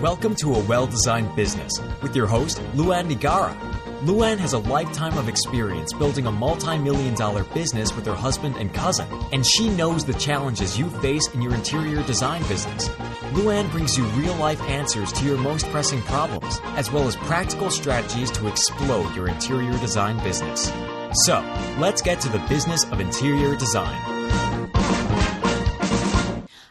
Welcome to A Well-Designed Business with your host, Luann Nigara. Luann has a lifetime of experience building a multi-million-dollar business with her husband and cousin, and she knows the challenges you face in your interior design business. Luann brings you real-life answers to your most pressing problems, as well as practical strategies to explode your interior design business. So, let's get to the business of interior design.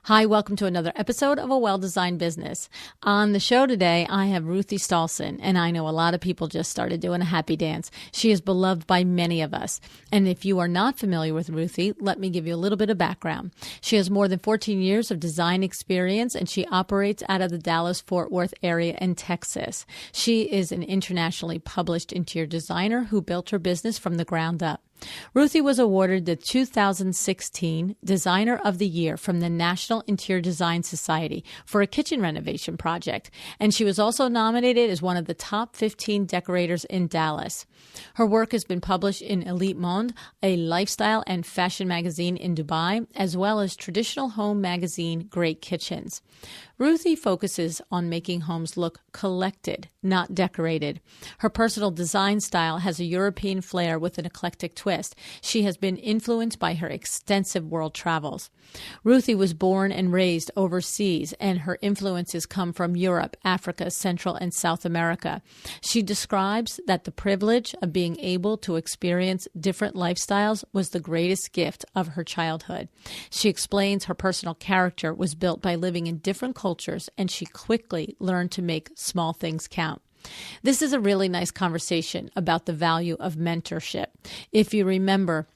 Hi, welcome to another episode of A Well-Designed Business. On the show today, I have Ruthie Staalsen, and I know a lot of people just started doing a happy dance. She is beloved by many of us. And if you are not familiar with Ruthie, let me give you a little bit of background. She has more than 14 years of design experience, and she operates out of the Dallas-Fort Worth area in Texas. She is an internationally published interior designer who built her business from the ground up. Ruthie was awarded the 2016 Designer of the Year from the National Interior Design Society for a kitchen renovation project, and she was also nominated as one of the top 15 decorators in Dallas. Her work has been published in Elite Monde, a lifestyle and fashion magazine in Dubai, as well as traditional home magazine Great Kitchens. Ruthie focuses on making homes look collected, not decorated. Her personal design style has a European flair with an eclectic twist. She has been influenced by her extensive world travels. Ruthie was born and raised overseas, and her influences come from Europe, Africa, Central, and South America. She describes that the privilege of being able to experience different lifestyles was the greatest gift of her childhood. She explains her personal character was built by living in different cultures, and she quickly learned to make small things count. This is a really nice conversation about the value of mentorship. If you remember,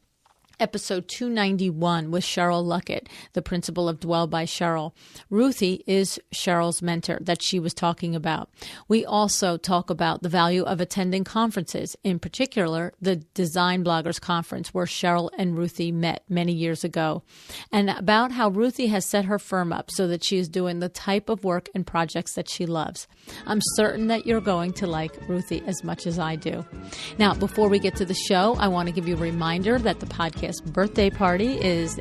Episode 291 with Cheryl Luckett, the principal of Dwell by Cheryl. Ruthie is Cheryl's mentor that she was talking about. We also talk about the value of attending conferences, in particular the Design Bloggers Conference where Cheryl and Ruthie met many years ago, and about how Ruthie has set her firm up so that she is doing the type of work and projects that she loves. I'm certain that you're going to like Ruthie as much as I do. Now, before we get to the show, I want to give you a reminder that the podcast birthday party is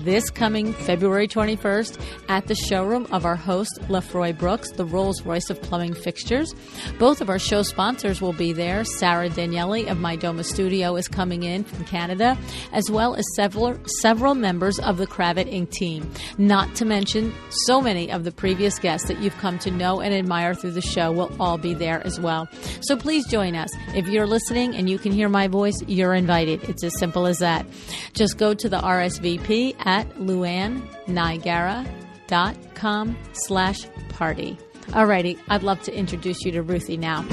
this coming February 21st at the showroom of our host, Lefroy Brooks, the Rolls-Royce of plumbing fixtures. Both of our show sponsors will be there. Sarah Danielli of My Doma Studio is coming in from Canada, as well as several members of the Kravit Inc. team. Not to mention, so many of the previous guests that you've come to know and admire through the show will all be there as well. So please join us. If you're listening and you can hear my voice, you're invited. It's as simple as that. Just go to the RSVP at luannnigara.com/party. Alrighty, I'd love to introduce you to Ruthie now.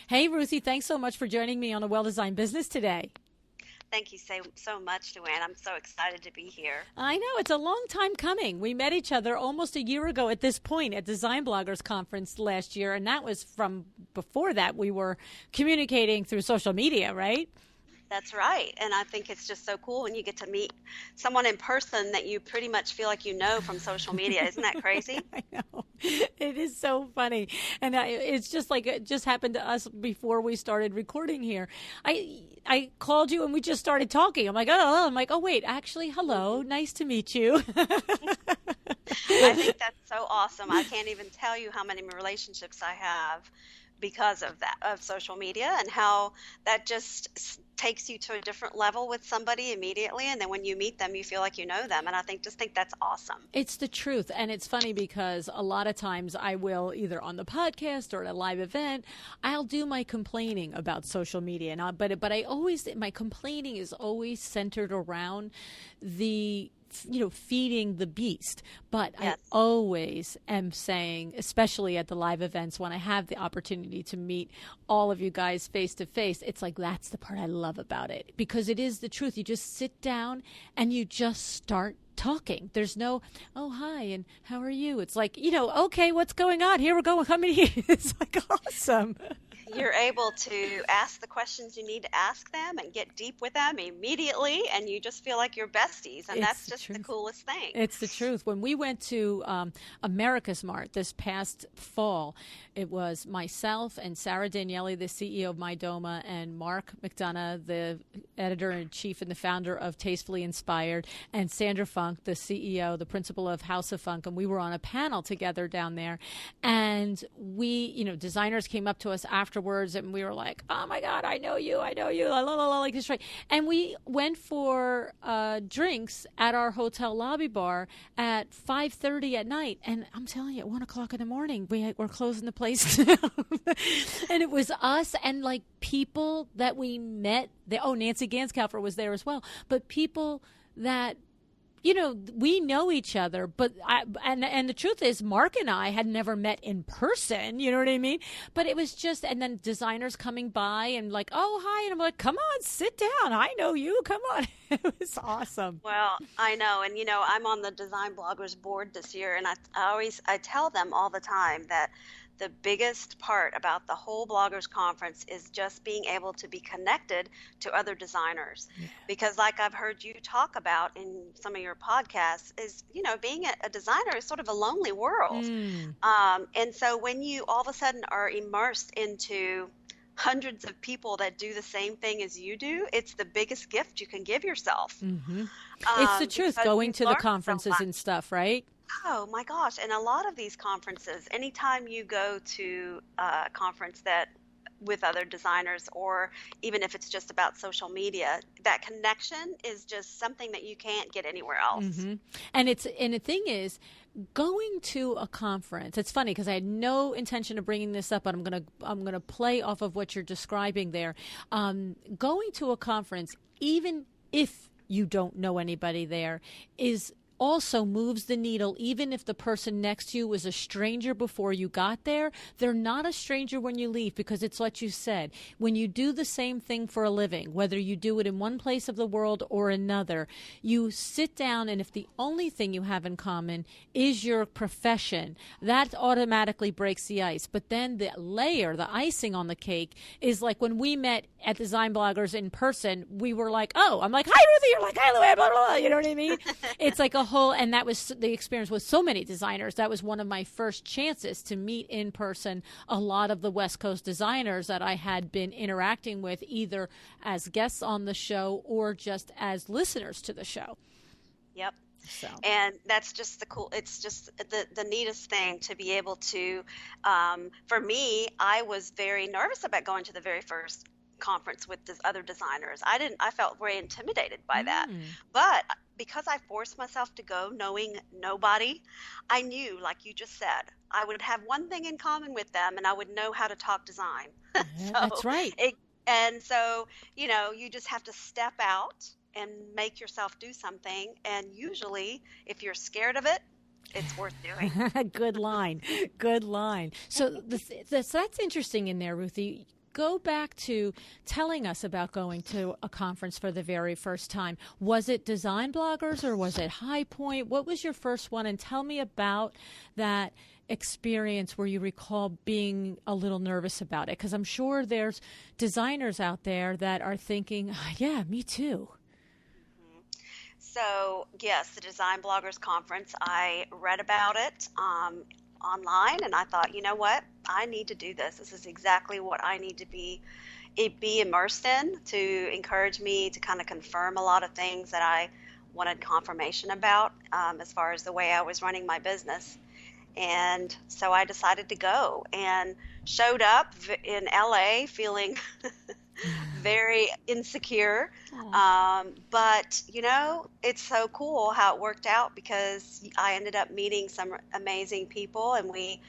Hey, Ruthie, thanks so much for joining me on A Well-Designed Business today. Thank you so much, Luann. I'm so excited to be here. I know. It's a long time coming. We met each other almost a year ago at this point at Design Bloggers Conference last year, and that was from before that we were communicating through social media, right? That's right. And I think it's just so cool when you get to meet someone in person that you pretty much feel like you know from social media. Isn't that crazy? I know. It is so funny. And it's just like it just happened to us before we started recording here. I called you and we just started talking. I'm like, oh, wait, actually, hello. Nice to meet you. I think that's so awesome. I can't even tell you how many relationships I have because of that, of social media, and how that just takes you to a different level with somebody immediately, and then when you meet them you feel like you know them, and I just think that's awesome. It's the truth. And it's funny because a lot of times I will, either on the podcast or at a live event, I'll do my complaining about social media, and but I always, my complaining is always centered around the feeding the beast. But yes. I always am saying, especially at the live events when I have the opportunity to meet all of you guys face to face, it's like that's the part I love about it, because it is the truth. You just sit down and you just start talking. There's no, oh, hi, and how are you? It's like, okay, what's going on? Here we go. How many? It's like awesome. you're able to ask the questions you need to ask them and get deep with them immediately, and you just feel like you're besties, and that's just the coolest thing. It's the truth. When we went to America's Mart this past fall, it was myself and Sarah Danielli, the CEO of MyDoma, and Mark McDonough, the editor-in-chief and the founder of Tastefully Inspired, and Sandra Funk, the CEO, the principal of House of Funk, and we were on a panel together down there. And we, designers came up to us afterwards, and we were like, "Oh my God, I know you, la la la, like this, right?" And we went for drinks at our hotel lobby bar at 5:30 at night, and I'm telling you, at 1 o'clock in the morning, we're closing the place down. And it was us and like people that we met. Nancy Ganskaufer was there as well, but people that we know each other, but and the truth is, Mark and I had never met in person. You know what I mean? But it was just, and then designers coming by and like, "Oh, hi," and I'm like, "Come on, sit down. I know you. Come on." It was awesome. Well, I know, and I'm on the Design Bloggers board this year, and I tell them all the time that the biggest part about the whole bloggers conference is just being able to be connected to other designers. Yeah. Because like I've heard you talk about in some of your podcasts is, being a designer is sort of a lonely world. And so when you all of a sudden are immersed into hundreds of people that do the same thing as you do, it's the biggest gift you can give yourself. Mm-hmm. It's the truth, going to the conferences and stuff, right? Oh my gosh. And a lot of these conferences, anytime you go to a conference that with other designers, or even if it's just about social media, that connection is just something that you can't get anywhere else. Mm-hmm. And the thing is, going to a conference, it's funny because I had no intention of bringing this up, but I'm gonna play off of what you're describing there. Going to a conference, even if you don't know anybody there, also moves the needle. Even if the person next to you was a stranger before you got there, they're not a stranger when you leave, because it's what you said. When you do the same thing for a living, whether you do it in one place of the world or another, you sit down, and if the only thing you have in common is your profession, that automatically breaks the ice. But then the icing on the cake is like when we met at Design Bloggers in person, we were like, "Oh," I'm like, "Hi, Ruthie," you're like, "Hi, Luann," blah, blah, blah. You know what I mean? It's like a whole, and that was the experience with so many designers. That was one of my first chances to meet in person a lot of the West Coast designers that I had been interacting with, either as guests on the show or just as listeners to the show. Yep. So. And that's just it's just the neatest thing to be able to, for me, I was very nervous about going to the very first conference with other designers. I felt very intimidated by that. But because I forced myself to go knowing nobody, I knew, like you just said, I would have one thing in common with them, and I would know how to talk design. Yeah, that's right. And so, you just have to step out and make yourself do something. And usually, if you're scared of it, it's worth doing. Good line. Good line. So that's interesting in there, Ruthie. Go back to telling us about going to a conference for the very first time. Was it Design Bloggers or was it High Point? What was your first one? And tell me about that experience where you recall being a little nervous about it. Because I'm sure there's designers out there that are thinking, "Yeah, me too." So, yes, the Design Bloggers Conference, I read about it online, and I thought, you know what, I need to do this. This is exactly what I need to be immersed in, to encourage me to kind of confirm a lot of things that I wanted confirmation about, as far as the way I was running my business. And so I decided to go, and showed up in LA feeling very insecure. But, it's so cool how it worked out, because I ended up meeting some amazing people, and we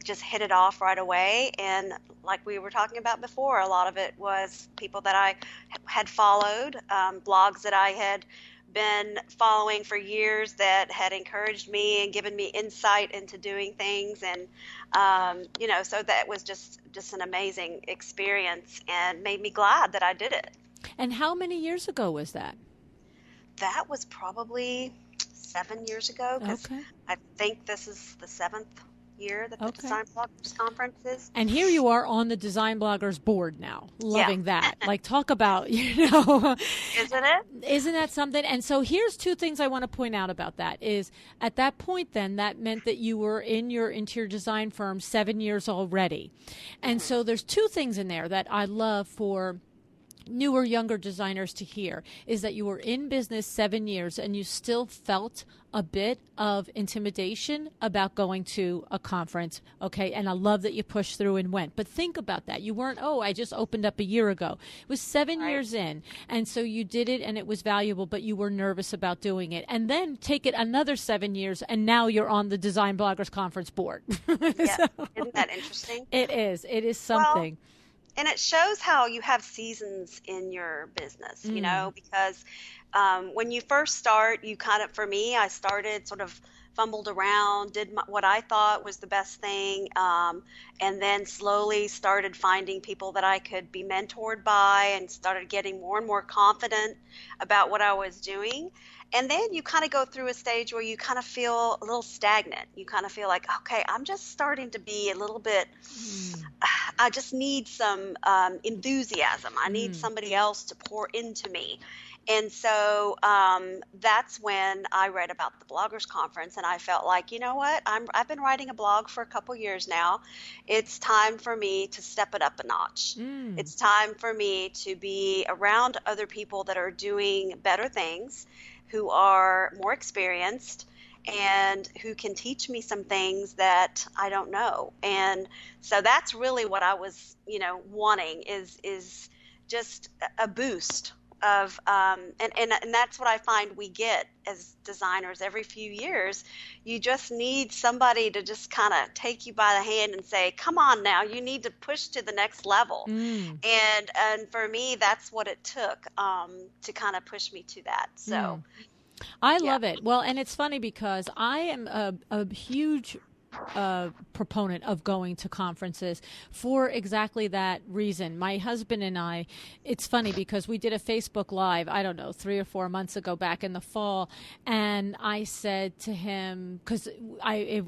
just hit it off right away. And like we were talking about before, a lot of it was people that I had followed, blogs that I had been following for years that had encouraged me and given me insight into doing things. And, so that was just an amazing experience, and made me glad that I did it. And how many years ago was that? That was probably 7 years ago, because I think this is the 7th year that the Okay. Design Bloggers Conference is. And here you are on the Design Bloggers board now, loving that. Like, talk about, Isn't it? isn't that something? And so here's two things I want to point out about that is at that point then that meant that you were in your interior design firm 7 years already. And so there's two things in there that I love for newer, younger designers to hear is that you were in business 7 years and you still felt a bit of intimidation about going to a conference. Okay. And I love that you pushed through and went, but think about that. You weren't, oh, I just opened up a year ago. It was 7 years in. And so you did it and it was valuable, but you were nervous about doing it. And then take it another 7 years and now you're on the Design Bloggers Conference board. Yeah. So, Isn't that interesting? it is. It is something. Well, and it shows how you have seasons in your business, you know, because when you first start, you kind of, for me, I started sort of fumbled around, did what I thought was the best thing, and then slowly started finding people that I could be mentored by and started getting more and more confident about what I was doing. And then you kind of go through a stage where you kind of feel a little stagnant. You kind of feel like, okay, I'm just starting to be a little bit, I just need some enthusiasm. I need somebody else to pour into me. And so that's when I read about the Bloggers Conference, and I felt like, you know what, I've been writing a blog for a couple years now. It's time for me to step it up a notch. It's time for me to be around other people that are doing better things, who are more experienced, and who can teach me some things that I don't know. And so that's really what I was, you know, wanting is just a boost of and that's what I find we get as designers every few years. You just need somebody to just kind of take you by the hand and say, come on now, you need to push to the next level. And for me, that's what it took to kind of push me to that. So I love it. Well, and it's funny because I am a huge proponent of going to conferences for exactly that reason. My husband and I, it's funny because we did a Facebook Live, I don't know, 3 or 4 months ago back in the fall, and I said to him, because it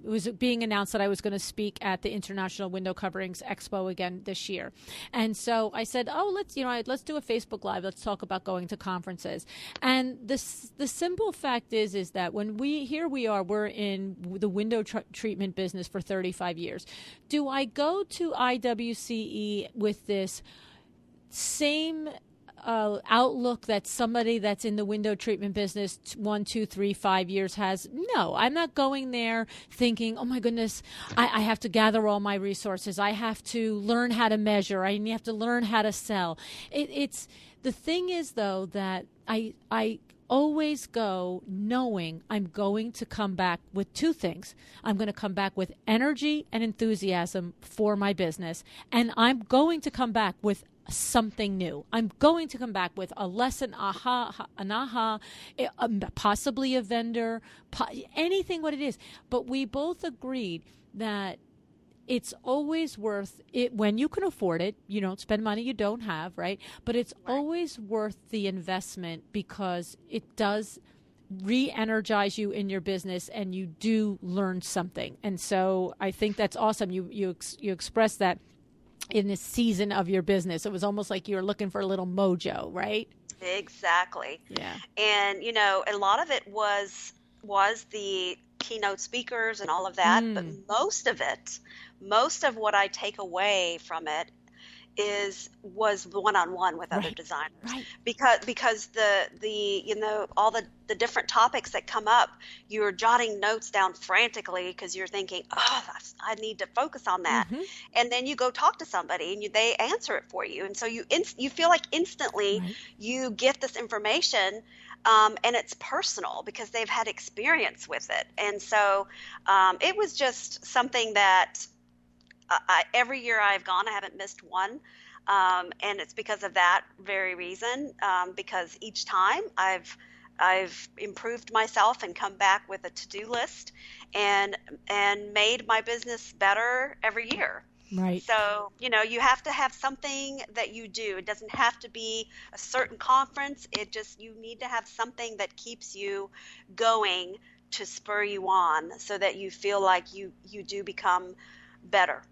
was being announced that I was going to speak at the International Window Coverings Expo again this year. And so I said, oh, let's do a Facebook Live. Let's talk about going to conferences. And the simple fact is that when we're in the window treatment business for 35 years. Do I go to IWCE with this same outlook that somebody that's in the window treatment business 1, 2, 3, 5 years has? No, I'm not going there thinking, oh my goodness, I have to gather all my resources. I have to learn how to measure. I have to learn how to sell. It's the thing is though that I always go knowing I'm going to come back with two things. I'm going to come back with energy and enthusiasm for my business, and I'm going to come back with something new. I'm going to come back with a lesson, possibly a vendor, anything what it is. But we both agreed that it's always worth it when you can afford it. You don't spend money you don't have, right? But it's always worth the investment because it does re-energize you in your business and you do learn something. And so I think that's awesome. You expressed that in this season of your business. It was almost like you were looking for a little mojo, right? Exactly. Yeah. And, you know, a lot of it was the keynote speakers and all of that, but most of what I take away from it was one-on-one with other designers, because the you know, all the different topics that come up, you're jotting notes down frantically because you're thinking, oh, I need to focus on that, and then you go talk to somebody and they answer it for you, and so you feel like instantly you get this information. And it's personal because they've had experience with it. And so it was just something that every year I've gone, I haven't missed one. And it's because of that very reason, because each time I've improved myself and come back with a to-do list and made my business better every year. Right. So, you know, you have to have something that you do. It doesn't have to be a certain conference. You need to have something that keeps you going to spur you on so that you feel like you do become better.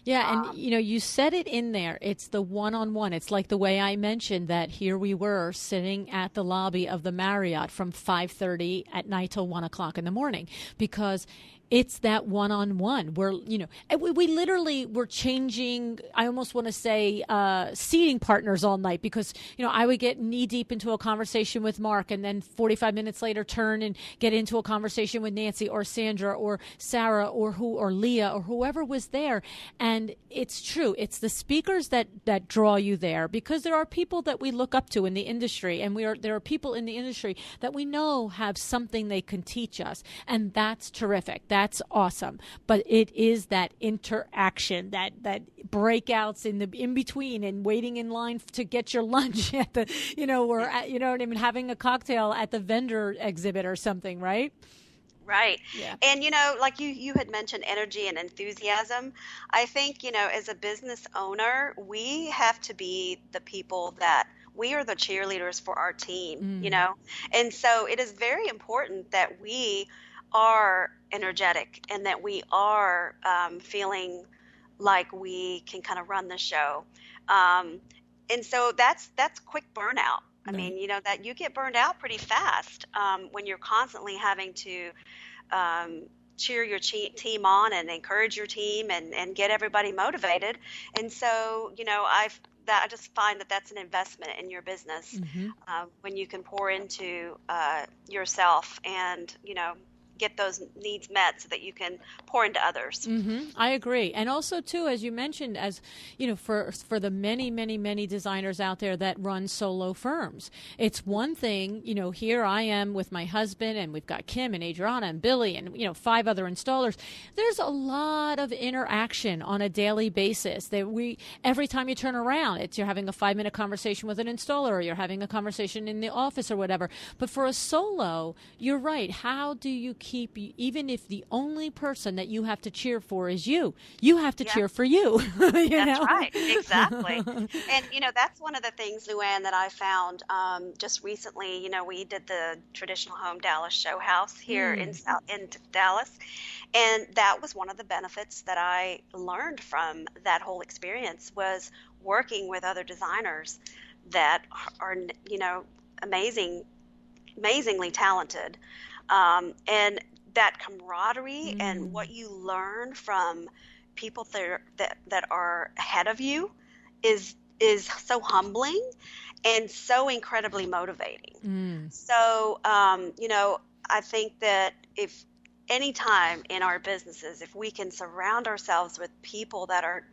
Yeah, and you said it in there. It's the one-on-one. It's like the way I mentioned that here we were sitting at the lobby of the Marriott from 5:30 at night till 1 o'clock in the morning, because it's that one-on-one where, we literally were changing, I almost want to say, seating partners all night, because, I would get knee deep into a conversation with Mark and then 45 minutes later turn and get into a conversation with Nancy or Sandra or Sarah or Leah or whoever was there. And it's true. It's the speakers that draw you there, because there are people that we look up to in the industry, and there are people in the industry that we know have something they can teach us. And that's terrific. That's awesome. But it is that interaction, that breakouts in between, and waiting in line to get your lunch at the, or having a cocktail at the vendor exhibit or something, right? Right. Yeah. And, like you had mentioned energy and enthusiasm. I think, as a business owner, we have to be the people that we are the cheerleaders for our team, and so it is very important that we are energetic and that we are feeling like we can kind of run the show. And so that's quick burnout. I mean, that you get burned out pretty fast when you're constantly having to cheer your team on and encourage your team and get everybody motivated. And so, I just find that that's an investment in your business when you can pour into yourself and, get those needs met so that you can pour into others. I agree. And also, too, as you mentioned, as for the many, many, many designers out there that run solo firms, it's one thing, here I am with my husband, and we've got Kim and Adriana and Billy and, 5 other installers. There's a lot of interaction on a daily basis that every time you turn around, you're having a 5-minute conversation with an installer, or you're having a conversation in the office or whatever. But for a solo, you're right. How do you keep, even if the only person that you have to cheer for is you have to cheer for you. That's right. Exactly. And, that's one of the things, Luann, that I found just recently. We did the Traditional Home Dallas Show House here in Dallas. And that was one of the benefits that I learned from that whole experience, was working with other designers that are, amazingly talented. And that camaraderie and what you learn from people that are ahead of you is so humbling and so incredibly motivating. So, I think that if any time in our businesses, if we can surround ourselves with people that are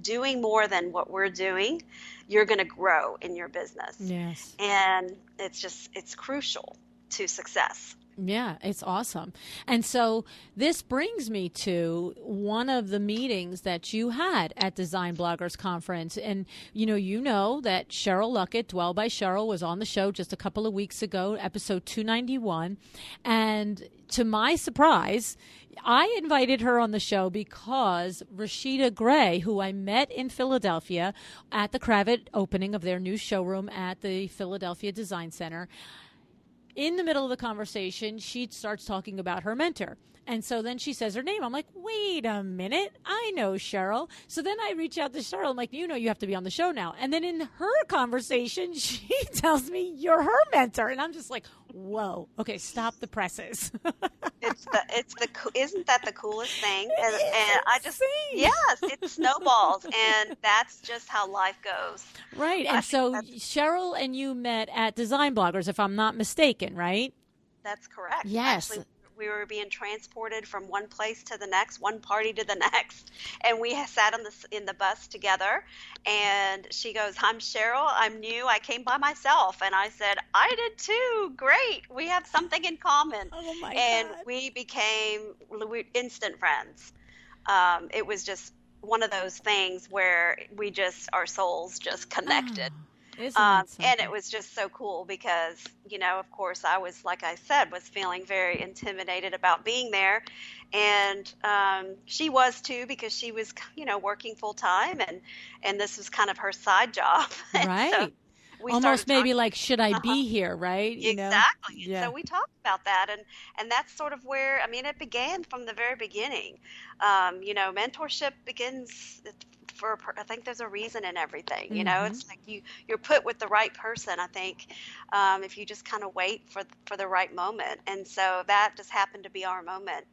doing more than what we're doing, you're going to grow in your business. Yes. And it's crucial to success. Yeah, it's awesome. And so this brings me to one of the meetings that you had at Design Bloggers Conference. And, you know that Cheryl Luckett, Dwell by Cheryl, was on the show just a couple of weeks ago, episode 291. And to my surprise, I invited her on the show because Rashida Gray, who I met in Philadelphia at the Kravet opening of their new showroom at the Philadelphia Design Center, in the middle of the conversation, she starts talking about her mentor. And so then she says her name. I'm like, wait a minute. I know Cheryl. So then I reach out to Cheryl. I'm like, you have to be on the show now. And then in her conversation, she tells me you're her mentor. And I'm just like, whoa. Okay, stop the presses. Isn't that the coolest thing? And I just, yes, it snowballs. And that's just how life goes. Right. And so Cheryl and you met at Design Bloggers, if I'm not mistaken, right? That's correct. Yes. Actually, we were being transported from one place to the next, one party to the next, and we sat in the bus together. And she goes, "I'm Cheryl. I'm new. I came by myself." And I said, "I did too. Great. We have something in common." Oh my and God. We became instant friends. It was just one of those things where our souls just connected. And it was just so cool because, of course, I was, like I said, was feeling very intimidated about being there. And she was too, because she was, working full time, and this was kind of her side job. Right. we Almost started maybe talking. like, should I be here, right? Exactly. And Yeah. so we talked about that, and that's sort of where, I mean, it began from the very beginning. Mentorship begins I think there's a reason in everything. Mm-hmm. It's like you're put with the right person. I think if you just kind of wait for the right moment, and so that just happened to be our moment.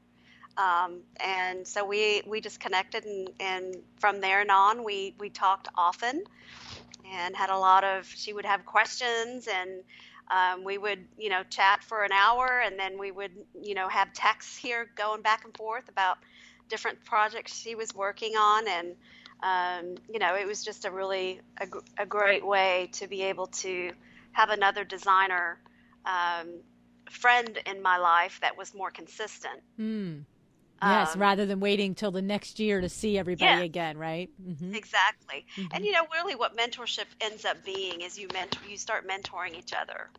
And so we just connected, and from there and on, we talked often and had a lot of, she would have questions, and we would, chat for an hour, and then we would, have texts here going back and forth about different projects she was working on. And, it was just a great way to be able to have another designer friend in my life that was more consistent. Yes, Um, rather than waiting till the next year to see everybody yeah, again, right? Mm-hmm. exactly. Mm-hmm. And really what mentorship ends up being is you start mentoring each other.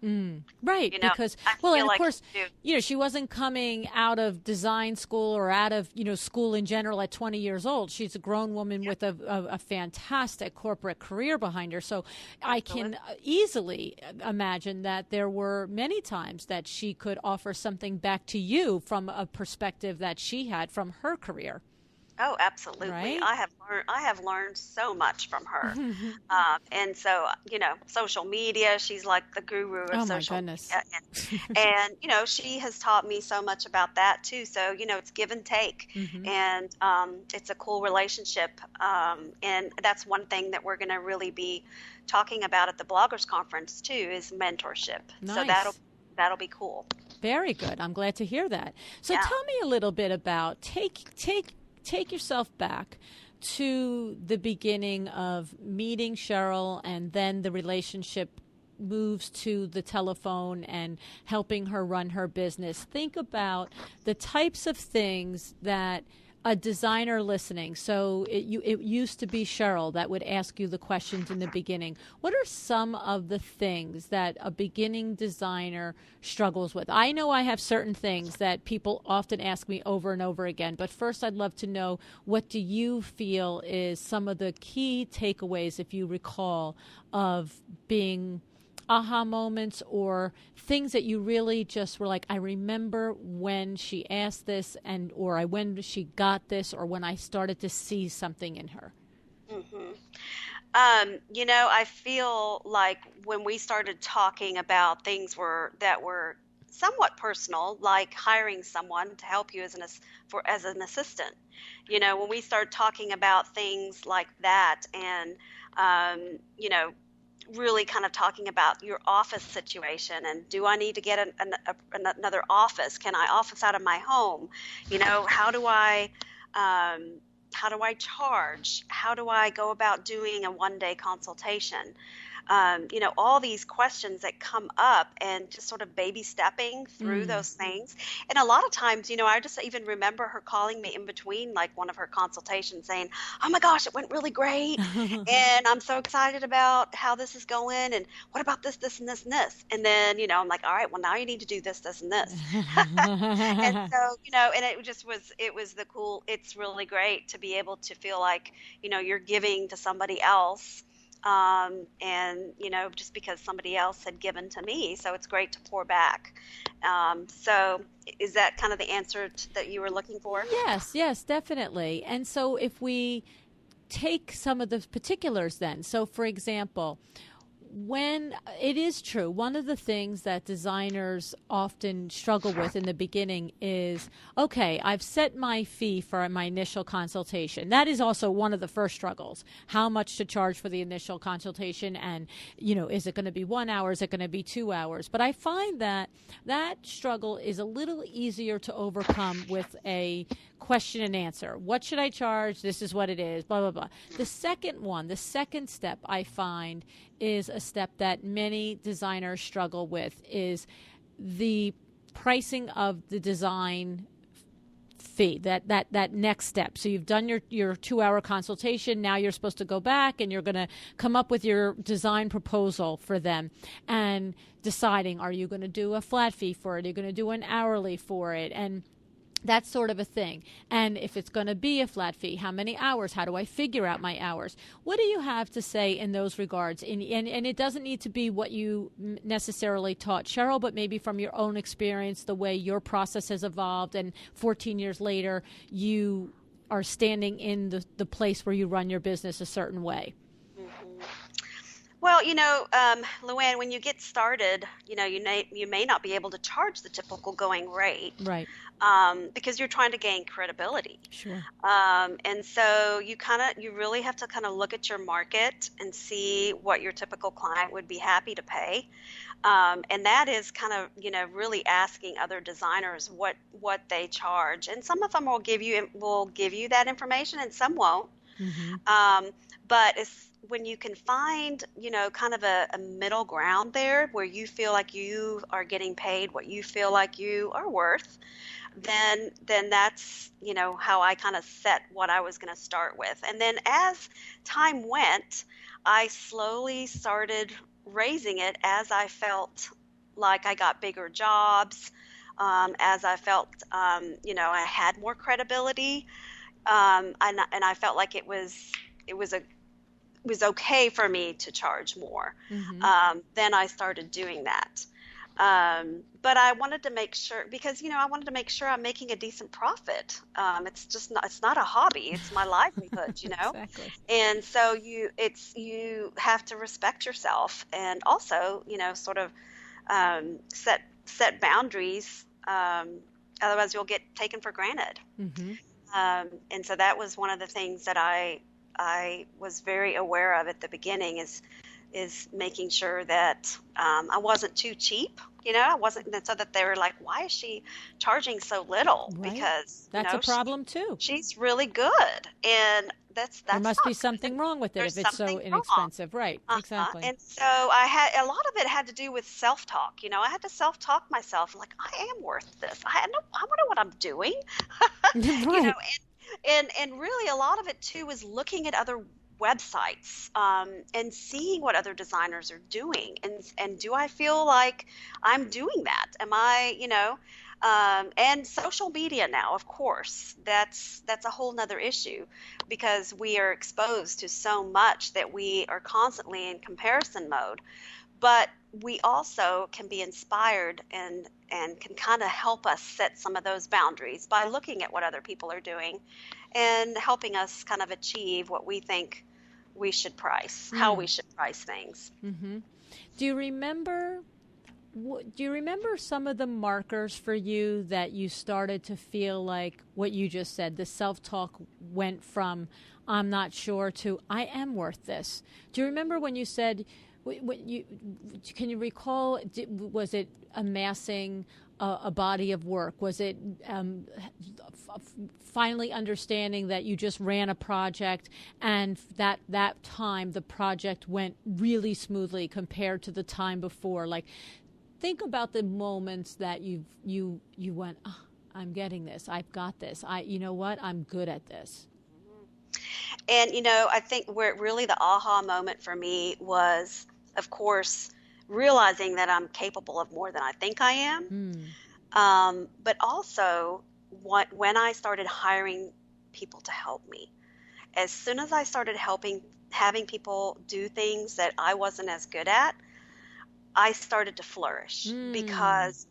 Right, because, I well, and feel of like course, you she wasn't coming out of design school or out of, school in general at 20 years old. She's a grown woman with a fantastic corporate career behind her. So I can easily imagine that there were many times that she could offer something back to you from a perspective that she had from her career. Oh, absolutely. Right? I have learned so much from her. And so, social media, she's like the guru of Oh my social goodness. media. And she has taught me so much about that too. So, it's give and take. Mm-hmm. And it's a cool relationship. And that's one thing that we're going to really be talking about at the Bloggers Conference too, is mentorship. Nice. So that'll be cool. Very good. I'm glad to hear that. So Yeah. tell me a little bit about take yourself back to the beginning of meeting Cheryl, and then the relationship moves to the telephone and helping her run her business. Think about the types of things that a designer listening. So it used to be Cheryl that would ask you the questions in the beginning. What are some of the things that a beginning designer struggles with? I know I have certain things that people often ask me over and over again, but first I'd love to know, what do you feel is some of the key takeaways, if you recall, of being aha moments or things that you really just were like, I remember when she asked this, or when she got this, or when I started to see something in her? Mm-hmm. I feel like when we started talking about things that were somewhat personal, like hiring someone to help you as an assistant, when we started talking about things like that, and really kind of talking about your office situation, and do I need to get another office? Can I office out of my home? How do I charge? How do I go about doing a one-day consultation? All these questions that come up, and just sort of baby stepping through those things. And a lot of times, I just even remember her calling me in between like one of her consultations saying, oh my gosh, it went really great. And I'm so excited about how this is going. And what about this, this, and this, and this? And then, I'm like, all right, well, now you need to do this, this, and this. And so, and it's really great to be able to feel like, you're giving to somebody else. And just because somebody else had given to me, so it's great to pour back. So is that kind of the answer that you were looking for? Yes, definitely. And so if we take some of the particulars then, so for example, when it is true, one of the things that designers often struggle with in the beginning is, okay, I've set my fee for my initial consultation. That is also one of the first struggles. How much to charge for the initial consultation, and, is it going to be 1 hour? Is it going to be 2 hours? But I find that struggle is a little easier to overcome with a question and answer. What should I charge? This is what it is, blah, blah, blah. The second step I find is a step that many designers struggle with, is the pricing of the design fee, that next step. So you've done your 2-hour consultation. Now you're supposed to go back and you're going to come up with your design proposal for them, and deciding, are you going to do a flat fee for it? Are you going to do an hourly for it? And That sort of a thing. And if it's going to be a flat fee, how many hours? How do I figure out my hours? What do you have to say in those regards? And it doesn't need to be what you necessarily taught Cheryl, but maybe from your own experience, the way your process has evolved, and 14 years later, you are standing in the place where you run your business a certain way. Mm-hmm. Well, Luann, when you get started, you may not be able to charge the typical going rate, right? Because you're trying to gain credibility. Sure. And so you really have to kind of look at your market and see what your typical client would be happy to pay. And that is kind of, really asking other designers what they charge. And some of them will give you that information, and some won't. Mm-hmm. But it's when you can find, kind of a middle ground there where you feel like you are getting paid what you feel like you are worth, then that's, how I kind of set what I was going to start with. And then as time went, I slowly started raising it as I felt like I got bigger jobs, as I felt, I had more credibility, and I felt like it was okay for me to charge more. Mm-hmm. Then I started doing that. But I wanted to make sure, because, I wanted to make sure I'm making a decent profit. It's not a hobby. It's my livelihood, Exactly. And so you have to respect yourself, and also, sort of, set boundaries. Otherwise you'll get taken for granted. Mm-hmm. And so that was one of the things that I was very aware of at the beginning, is making sure that I wasn't too cheap. I wasn't, so that they were like, why is she charging so little? Right. Because that's a problem too. She's really good, and that's there must be something wrong with it if it's so inexpensive. Right. Exactly. And so a lot of it had to do with self-talk. I had to self-talk myself, like, I am worth this. I wonder what I'm doing. Right. And really a lot of it too is looking at other websites, and seeing what other designers are doing, and do I feel like I'm doing that? Am I, and social media now, of course, that's a whole nother issue, because we are exposed to so much that we are constantly in comparison mode. But we also can be inspired and can kind of help us set some of those boundaries by looking at what other people are doing and helping us kind of achieve what we think we should price, how we should price things. Mm-hmm. Do you remember some of the markers for you that you started to feel like what you just said, the self-talk went from I'm not sure to I am worth this? Do you remember when you said, can you recall, was it amassing a body of work? Was it finally understanding that you just ran a project, and that time the project went really smoothly compared to the time before? Like, think about the moments that you went, oh, I'm getting this. I've got this. You know what? I'm good at this. And, I think where really the aha moment for me was, of course, realizing that I'm capable of more than I think I am. But also when I started hiring people to help me, as soon as I started having people do things that I wasn't as good at, I started to flourish, because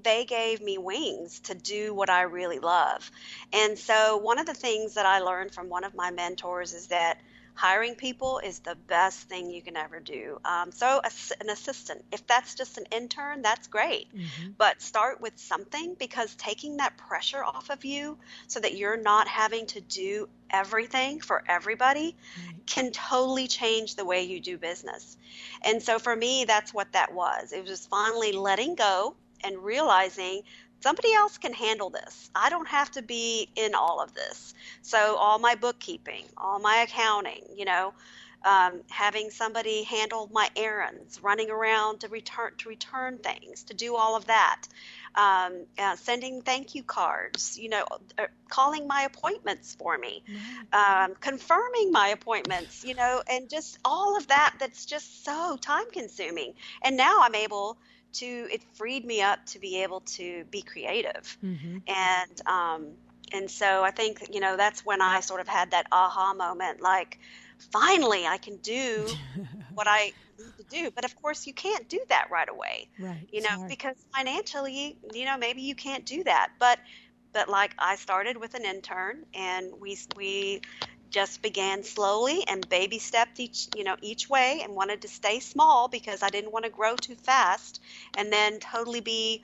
they gave me wings to do what I really love. And so one of the things that I learned from one of my mentors is that hiring people is the best thing you can ever do. So an assistant, if that's just an intern, that's great. Mm-hmm. But start with something, because taking that pressure off of you so that you're not having to do everything for everybody can totally change the way you do business. And so for me, that's what that was. It was finally letting go and realizing somebody else can handle this. I don't have to be in all of this. So all my bookkeeping, all my accounting, having somebody handle my errands, running around to return things, to do all of that, sending thank you cards, calling my appointments for me, confirming my appointments, and just all of that. That's just so time consuming. And now I'm able it freed me up to be able to be creative. Mm-hmm. And so I think, that's when I sort of had that aha moment, like, finally I can do what I need to do. But of course you can't do that right away, Right. because financially, maybe you can't do that. But like, I started with an intern, and we just began slowly and baby stepped each way, and wanted to stay small because I didn't want to grow too fast and then totally be,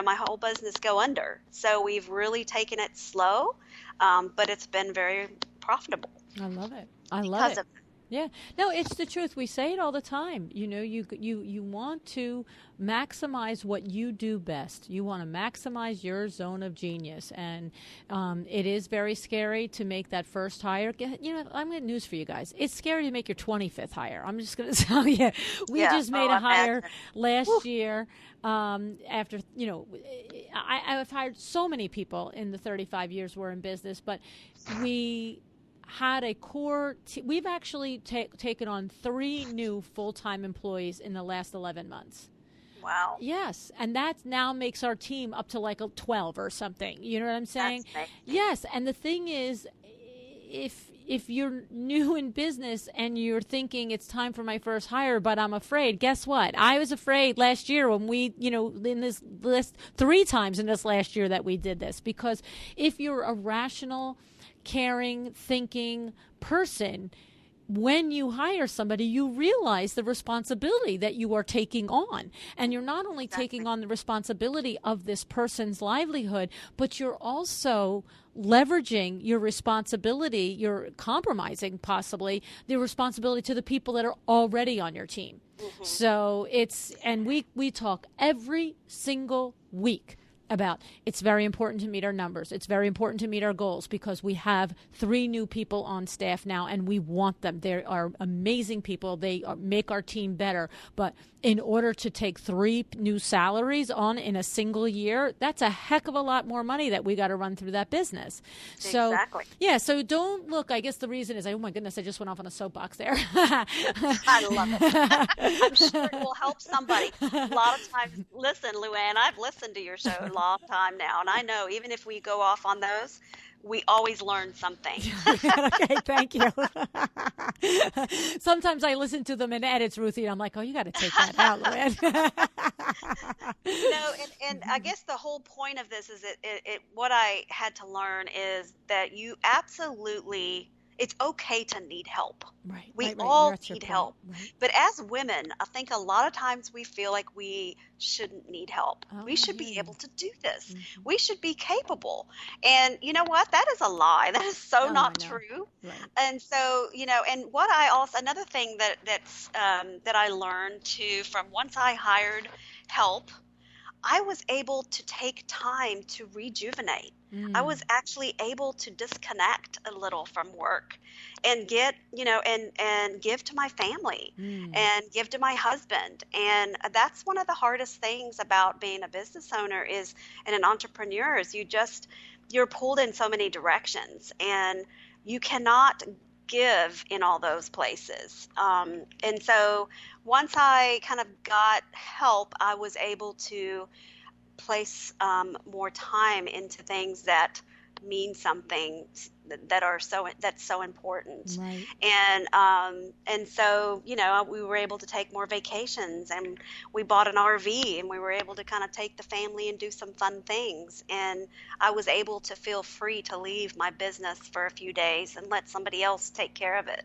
my whole business go under. So we've really taken it slow, but it's been very profitable. I love it. I love it. Yeah. No, it's the truth. We say it all the time. You want to maximize what you do best. You want to maximize your zone of genius. And it is very scary to make that first hire. I'm going to news for you guys. It's scary to make your 25th hire. I'm just going to tell you. We just made a hire last year. After, I've hired so many people in the 35 years we're in business, but we had a core we've actually taken on 3 new full-time employees in the last 11 months. Wow. Yes, and that now makes our team up to like a 12 or something. You know what I'm saying? That's yes, and the thing is, if you're new in business and you're thinking it's time for my first hire, but I'm afraid, guess what? I was afraid last year when we, in this list 3 times in this last year that we did this, because if you're a rational, caring, thinking person, when you hire somebody, you realize the responsibility that you are taking on. And you're not only taking on the responsibility of this person's livelihood, but you're also leveraging your responsibility, you're compromising possibly the responsibility to the people that are already on your team. Mm-hmm. So we talk every single week about it's very important to meet our numbers. It's very important to meet our goals because we have 3 new people on staff now and we want them. They are amazing people. They make our team better. But in order to take 3 new salaries on in a single year, that's a heck of a lot more money that we got to run through that business. So, exactly. Yeah, so don't look. I guess the reason is, oh my goodness, I just went off on a soapbox there. I love it. I'm sure it will help somebody. A lot of times, listen, Luann, I've listened to your show a long time now, and I know even if we go off on those, we always learn something. Okay, thank you. Sometimes I listen to them in edits, Ruthie, and I'm like, oh, you got to take that out, Luann. And I guess the whole point of this is what I had to learn is that you absolutely, it's okay to need help. Right. We right. all That's need help. Right. But as women, I think a lot of times we feel like we shouldn't need help. We should be able to do this. Mm-hmm. We should be capable. And you know what? That is a lie. That is so not true. Right. And so, and what another thing that I learned too from once I hired help, I was able to take time to rejuvenate. I was actually able to disconnect a little from work and get, and give to my family and give to my husband. And that's one of the hardest things about being a business owner and an entrepreneur is you're pulled in so many directions and you cannot give in all those places. And so once I kind of got help, I was able to place more time into things that mean something that's so important. Right. And so we were able to take more vacations, and we bought an RV, and we were able to kind of take the family and do some fun things, and I was able to feel free to leave my business for a few days and let somebody else take care of it.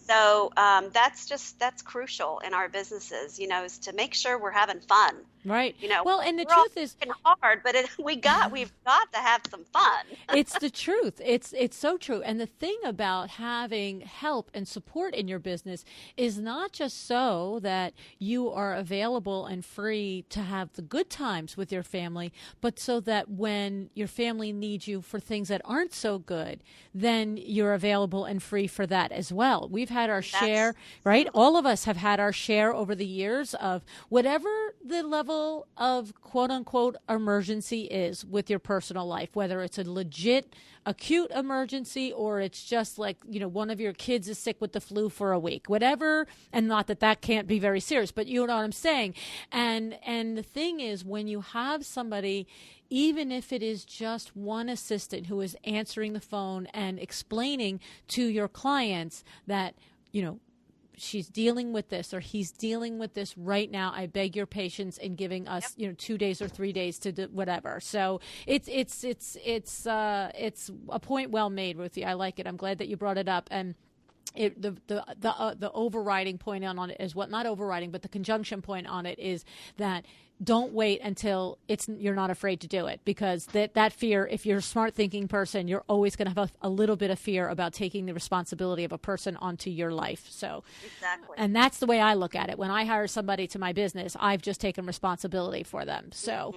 So that's crucial in our businesses, is to make sure we're having fun. Right. Well, and the truth is hard, but we've got to have some fun. It's the truth. It's so true. And the thing about having help and support in your business is not just so that you are available and free to have the good times with your family, but so that when your family needs you for things that aren't so good, then you're available and free for that as well. We've had our share, right? All of us have had our share over the years of whatever the level level of quote unquote emergency is with your personal life, whether it's a legit acute emergency or it's just like, one of your kids is sick with the flu for a week, whatever. And not that that can't be very serious, but you know what I'm saying. And the thing is, when you have somebody, even if it is just one assistant who is answering the phone and explaining to your clients that, she's dealing with this or he's dealing with this right now, I beg your patience in giving us 2 days or 3 days to do whatever. So it's a point well made, Ruthie. I like it. I'm glad that you brought it up. And the overriding point on it is not overriding, but the conjunction point on it is that don't wait until you're not afraid to do it, because that fear, if you're a smart thinking person, you're always going to have a little bit of fear about taking the responsibility of a person onto your life. So exactly. And that's the way I look at it. When I hire somebody to my business, I've just taken responsibility for them. So,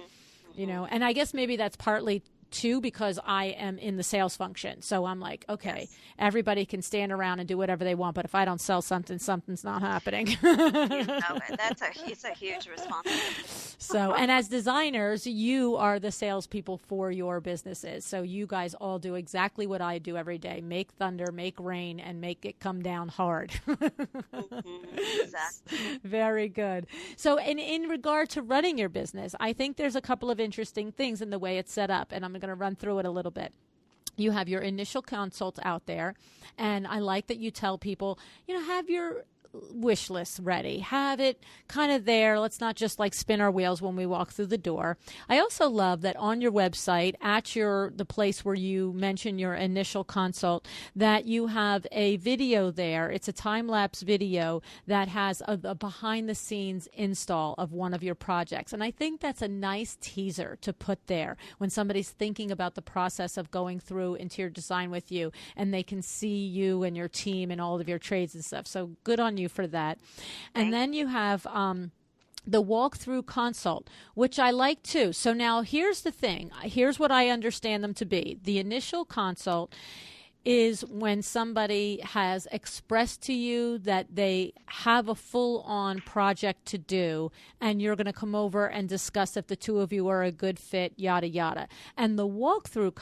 and I guess maybe that's partly too, because I am in the sales function. So I'm like, okay, everybody can stand around and do whatever they want, but if I don't sell something, something's not happening. It's a huge responsibility. So, and as designers, you are the salespeople for your businesses. So you guys all do exactly what I do every day: make thunder, make rain, and make it come down hard. Exactly. Very good. So in regard to running your business, I think there's a couple of interesting things in the way it's set up, and I'm going to run through it a little bit. You have your initial consult out there, and I like that you tell people, have your wish list ready. Have it kind of there. Let's not just like spin our wheels when we walk through the door. I also love that on your website, at the place where you mention your initial consult, that you have a video there. It's a time-lapse video that has a behind-the-scenes install of one of your projects. And I think that's a nice teaser to put there when somebody's thinking about the process of going through interior design with you, and they can see you and your team and all of your trades and stuff. So good on you for that. And then you have the walkthrough consult, which I like too. So now here's the thing. Here's what I understand them to be. The initial consult is when somebody has expressed to you that they have a full-on project to do, and you're going to come over and discuss if the two of you are a good fit, yada, yada. And the walkthrough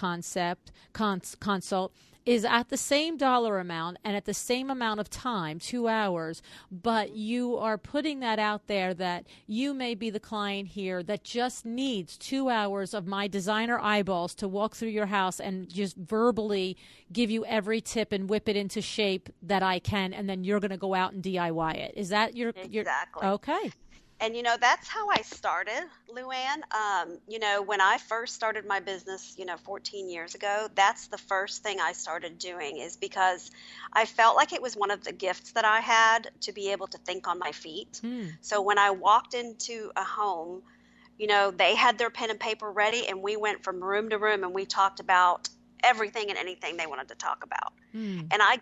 consult is at the same dollar amount and at the same amount of time, 2 hours, but you are putting that out there that you may be the client here that just needs 2 hours of my designer eyeballs to walk through your house and just verbally give you every tip and whip it into shape that I can, and then you're going to go out and DIY it. Is that your Exactly. Okay. And, that's how I started, Luann. When I first started my business, 14 years ago, that's the first thing I started doing, is because I felt like it was one of the gifts that I had to be able to think on my feet. So when I walked into a home, they had their pen and paper ready, and we went from room to room and we talked about everything and anything they wanted to talk about. And I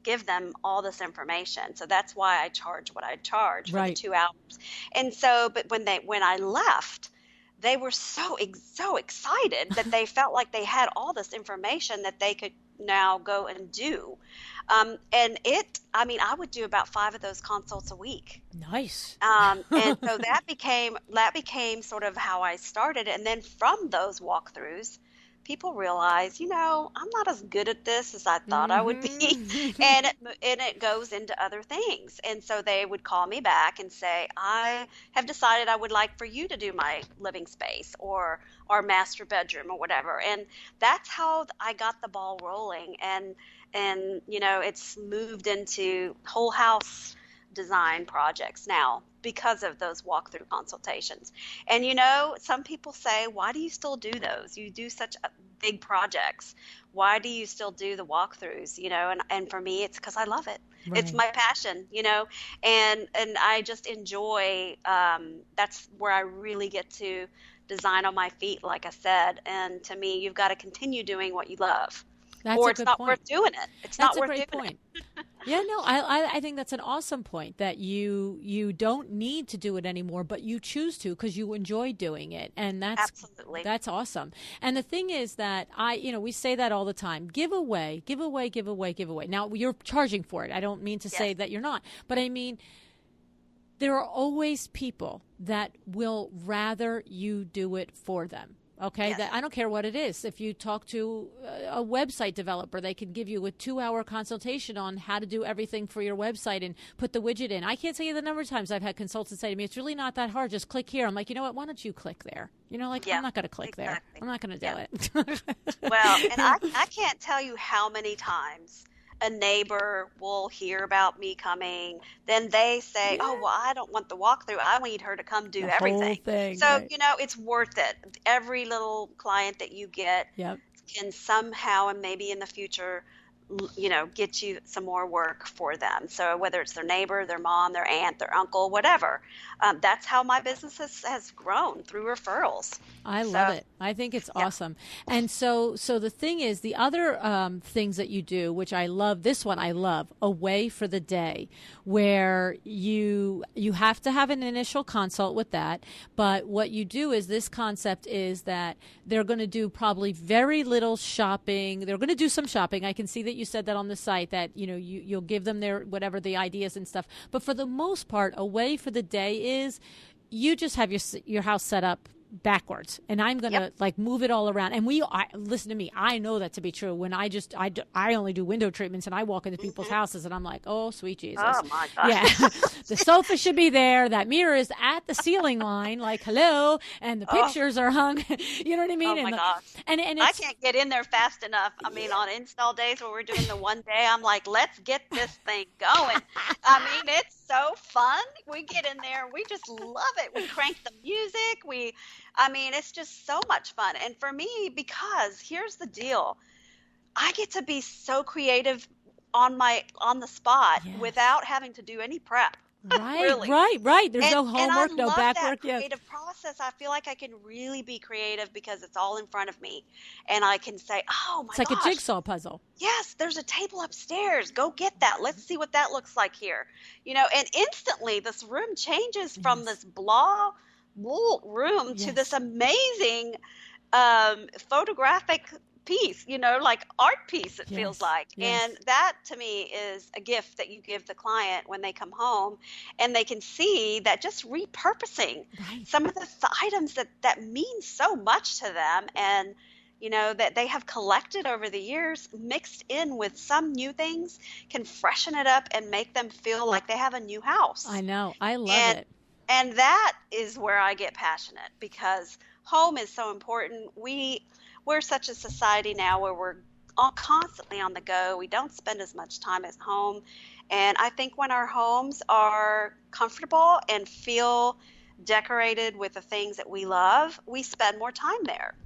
give them all this information. So that's why I charge what I charge for the 2 hours. And so, but when I left, they were so excited that they felt like they had all this information that they could now go and do. I would do about 5 of those consults a week. Nice. And so that became sort of how I started. And then from those walkthroughs, people realize, I'm not as good at this as I thought I would be. And it goes into other things. And so they would call me back and say, I have decided I would like for you to do my living space or our master bedroom or whatever. And that's how I got the ball rolling. And it's moved into whole house design projects now because of those walkthrough consultations. And some people say, why do you still do those? You do such big projects. Why do you still do the walkthroughs? And for me, it's because I love it. Right. It's my passion, and I just enjoy, that's where I really get to design on my feet, like I said. And to me, you've got to continue doing what you love. Or it's not worth doing it. It's not worth doing it. That's a great point. Yeah, no, I think that's an awesome point, that you don't need to do it anymore, but you choose to because you enjoy doing it. And Absolutely. That's awesome. And the thing is that we say that all the time. Give away. Now, you're charging for it. I don't mean to say that you're not, but I mean, there are always people that will rather you do it for them. Okay, Yes. that I don't care what it is. If you talk to a website developer, they can give you a 2-hour consultation on how to do everything for your website and put the widget in. I can't tell you the number of times I've had consultants say to me, "It's really not that hard. Just click here." I'm like, you know what? Why don't you click there? You know, like, Yeah, I'm not going to click there. exactly. I'm not going to do Yeah. it. Well, and I can't tell you how many times a neighbor will hear about me coming. Then they say, "Oh, well, I don't want the walkthrough. I need her to come do The whole everything." thing, So, right. it's worth it. Every little client that you get Yep. can somehow, and maybe in the future, get you some more work for them. So whether it's their neighbor, their mom, their aunt, their uncle, whatever, that's how my business has grown, through referrals. I So, love it. I think it's yeah. awesome. And so the thing is, the other things that you do, which I love, this one I love, Away for the Day, where you have to have an initial consult with that. But what you do is, this concept is that they're going to do probably very little shopping. They're going to do some shopping. I can see that you said that on the site, that you'll give them their whatever the ideas and stuff. But for the most part, Away for the Day is you just have your house set up backwards, and I'm going to like move it all around. And listen to me, I know that to be true. When I only do window treatments, and I walk into people's houses and I'm like, oh, sweet Jesus. Oh my gosh. Yeah. The sofa should be there. That mirror is at the ceiling line, like, hello. And the pictures are hung. You know what I mean? Oh my and gosh. And I it's, can't get in there fast enough. I mean, on install days where we're doing the one day, I'm like, let's get this thing going. I mean, it's so fun. We get in there, we just love it. We crank the music. It's just so much fun. And for me, because here's the deal, I get to be so creative on the spot Yes. without having to do any prep. right, Really. right. There's no And homework, I no love backwork. that Yes. creative process. I feel like I can really be creative because it's all in front of me, and I can say, "Oh my It's like gosh, a jigsaw puzzle. yes, there's a table upstairs. Go get that. Let's see what that looks like here." And instantly this room changes from this blah wool room to Yes. this amazing photographic piece, like art piece, it feels Yes, like. yes. And that to me is a gift that you give the client when they come home, and they can see that just repurposing Right. some of the items that mean so much to them, and that they have collected over the years, mixed in with some new things, can freshen it up and make them feel like they have a new house. I know. I love And it. and that is where I get passionate, because home is so important. We're such a society now where we're all constantly on the go. We don't spend as much time at home. And I think when our homes are comfortable and feel decorated with the things that we love, we spend more time there.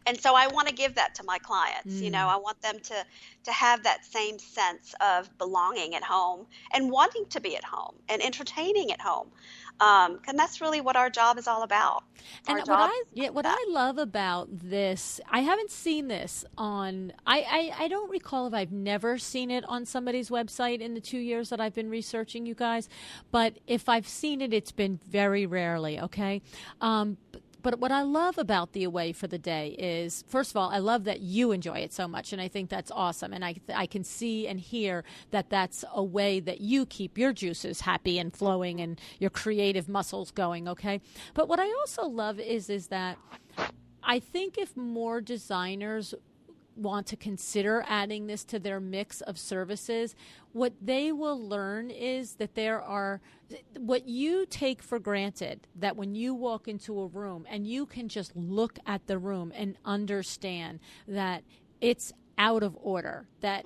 And so I want to give that to my clients. I want them to have that same sense of belonging at home and wanting to be at home and entertaining at home. And that's really what our job is all about. And Our job is what that. I love about this, I haven't seen this on, I don't recall if I've never seen it on somebody's website in the 2 years that I've been researching you guys, but if I've seen it, it's been very rarely, okay? But what I love about the Away for the Day is, first of all, I love that you enjoy it so much, and I think that's awesome. And I can see and hear that that's a way that you keep your juices happy and flowing and your creative muscles going, okay? But what I also love is that I think if more designers want to consider adding this to their mix of services, what they will learn is that there are what you take for granted, that when you walk into a room and you can just look at the room and understand that it's out of order, that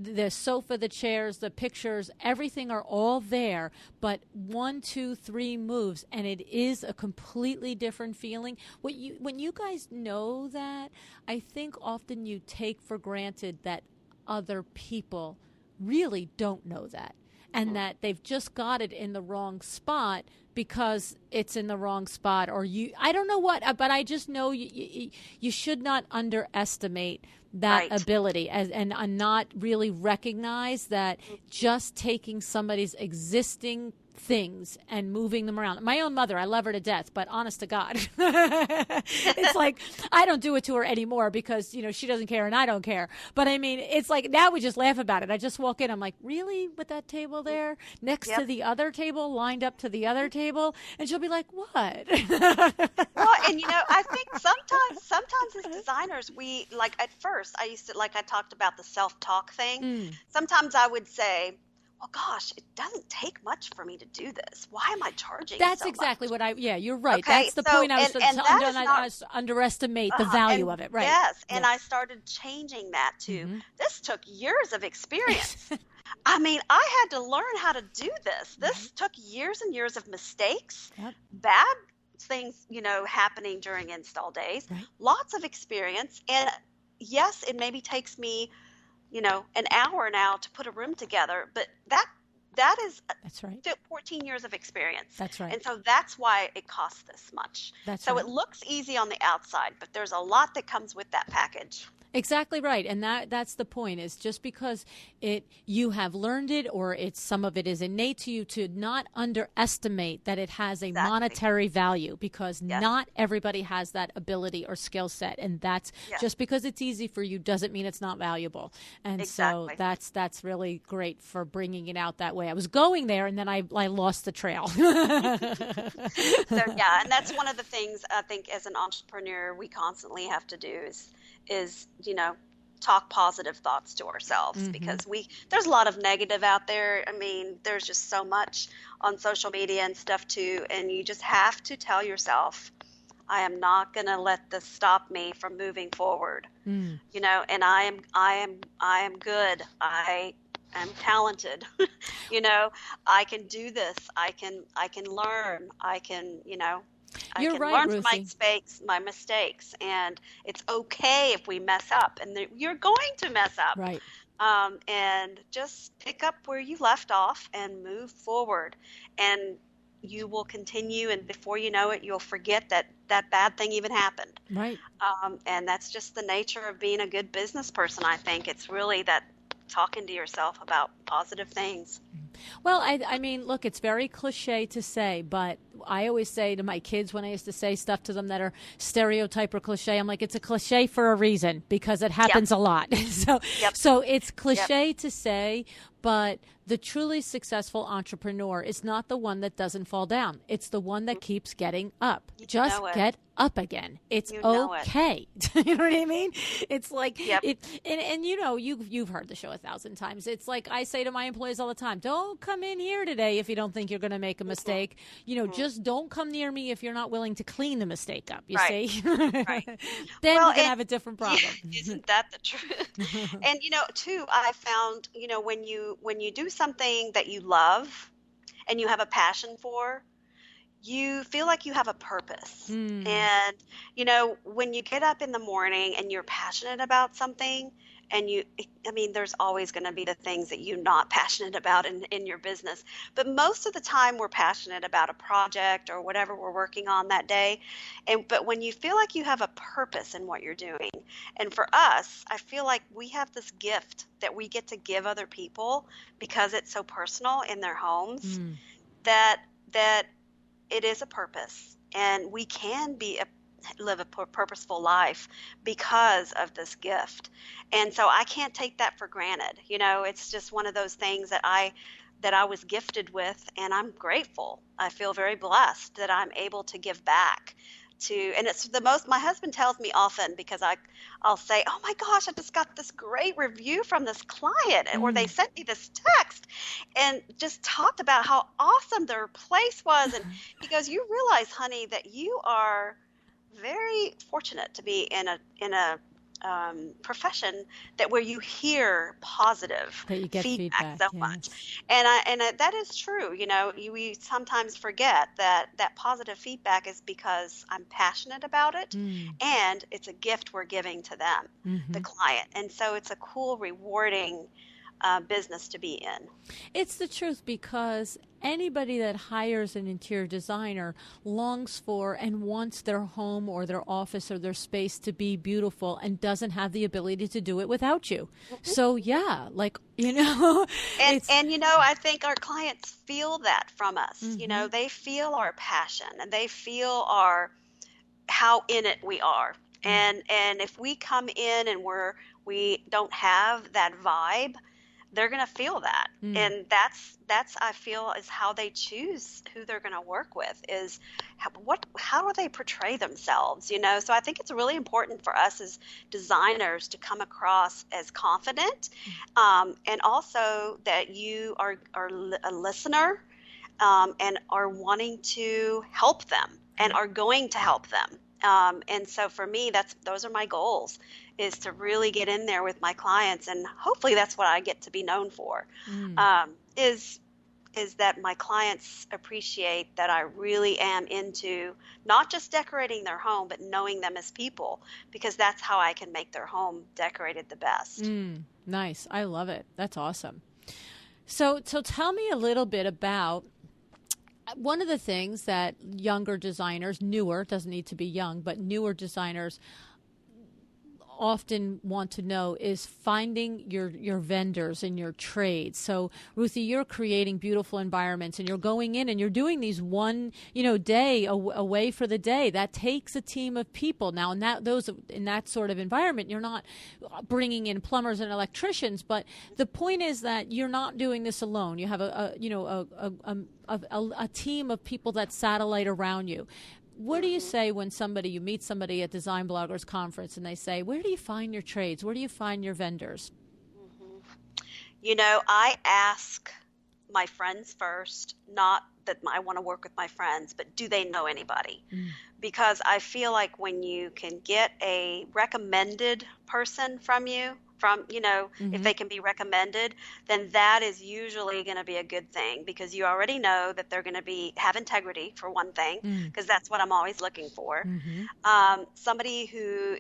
the sofa, the chairs, the pictures, everything are all there, but 1, 2, 3 moves, and it is a completely different feeling. When you guys know that, I think often you take for granted that other people really don't know that, and that they've just got it in the wrong spot because it's in the wrong spot, or I don't know what, but I just know you should not underestimate that Right. ability and not really recognize that just taking somebody's existing things and moving them around. My own mother, I love her to death, but honest to God, it's like I don't do it to her anymore because, she doesn't care and I don't care. But I mean, it's like now we just laugh about it. I just walk in, I'm like, really? With that table there next to the other table, lined up to the other table? And she'll be like, what? Well, and I think sometimes as designers, we like at first, I used to, like I talked about the self-talk thing. Sometimes I would say, well, gosh, it doesn't take much for me to do this. Why am I charging That's so exactly much? what you're right. Okay, That's the so, point I was and underestimate the value of it, right? Yes, and I started changing that to, this took years of experience. I mean, I had to learn how to do this. This took years and years of mistakes, bad things, happening during install days, lots of experience. And yes, it maybe takes me an hour now to put a room together, but that is that's right. 14 years of experience. That's right. And so that's why it costs this much. So it looks easy on the outside, but there's a lot that comes with that package. Exactly right. And that's the point, is just because you have learned it, or some of it is innate to you, to not underestimate that it has a monetary value, because not everybody has that ability or skill set. And that's just because it's easy for you doesn't mean it's not valuable. And so that's really great for bringing it out that way. I was going there and then I lost the trail. So and that's one of the things I think as an entrepreneur we constantly have to do is talk positive thoughts to ourselves, because there's a lot of negative out there. I mean, there's just so much on social media and stuff too, and you just have to tell yourself, I am not going to let this stop me from moving forward. And I am good. I am talented. I can do this. I can learn. I can, I You're can right, learn Ruthie. from my mistakes, and it's okay if we mess up, and you're going to mess up. Right. And just pick up where you left off and move forward, and you will continue, and before you know it, you'll forget that bad thing even happened. Right. And that's just the nature of being a good business person. I think it's really that talking to yourself about positive things. Well, I mean, look, it's very cliche to say, but I always say to my kids when I used to say stuff to them that are stereotype or cliche, I'm like, it's a cliche for a reason, because it happens a lot. So it's cliche to say, but the truly successful entrepreneur is not the one that doesn't fall down. It's the one that keeps getting up. Just get up again. It's okay. You know what I mean? It's like, and you've heard the show 1,000 times. It's like I say to my employees all the time, don't come in here today if you don't think you're going to make a mistake. Just don't come near me if you're not willing to clean the mistake up. You see? Right. Then we're going to have a different problem. Isn't that the truth? And too, I found, when you do something that you love and you have a passion for, you feel like you have a purpose. And, when you get up in the morning and you're passionate about something, and there's always going to be the things that you're not passionate about in your business. But most of the time we're passionate about a project or whatever we're working on that day. But when you feel like you have a purpose in what you're doing, and for us, I feel like we have this gift that we get to give other people because it's so personal in their homes, that it is a purpose, and we can live a purposeful life because of this gift. And so I can't take that for granted. It's just one of those things that I was gifted with, and I'm grateful. I feel very blessed that I'm able to give back and it's the most. My husband tells me often, because I'll say, oh my gosh, I just got this great review from this client, or they sent me this text and just talked about how awesome their place was. And he goes, you realize, honey, that you are very fortunate to be in a profession where you hear positive that you get feedback so much. And that is true. We sometimes forget that positive feedback is because I'm passionate about it, and it's a gift we're giving to them, the client. And so it's a cool, rewarding business to be in. It's the truth, because anybody that hires an interior designer longs for and wants their home or their office or their space to be beautiful and doesn't have the ability to do it without you. So yeah, like, and I think our clients feel that from us. They feel our passion, and they feel how in it we are. And if we come in and we don't have that vibe, they're going to feel that. And that's I feel is how they choose who they're going to work with, is how do they portray themselves, So I think it's really important for us as designers to come across as confident, and also that you are a listener, and are wanting to help them and are going to help them. And so for me, those are my goals, is to really get in there with my clients, and hopefully that's what I get to be known for, is that my clients appreciate that I really am into not just decorating their home, but knowing them as people, because that's how I can make their home decorated the best. Nice. I love it. That's awesome. So tell me a little bit about one of the things that younger designers, newer, doesn't need to be young, but newer designers often want to know is finding your vendors and your trades. So Ruthie, you're creating beautiful environments, and you're going in and you're doing these one, day away for the day. That takes a team of people. Now, in that sort of environment, you're not bringing in plumbers and electricians, but the point is that you're not doing this alone. You have a team of people that satellite around you. What do you say when you meet somebody at Design Bloggers Conference and they say, where do you find your trades? Where do you find your vendors? I ask my friends first, not that I want to work with my friends, but do they know anybody? Because I feel like when you can get a recommended person from you, if they can be recommended, then that is usually going to be a good thing, because you already know that they're going to have integrity, for one thing, because that's what I'm always looking for. Somebody who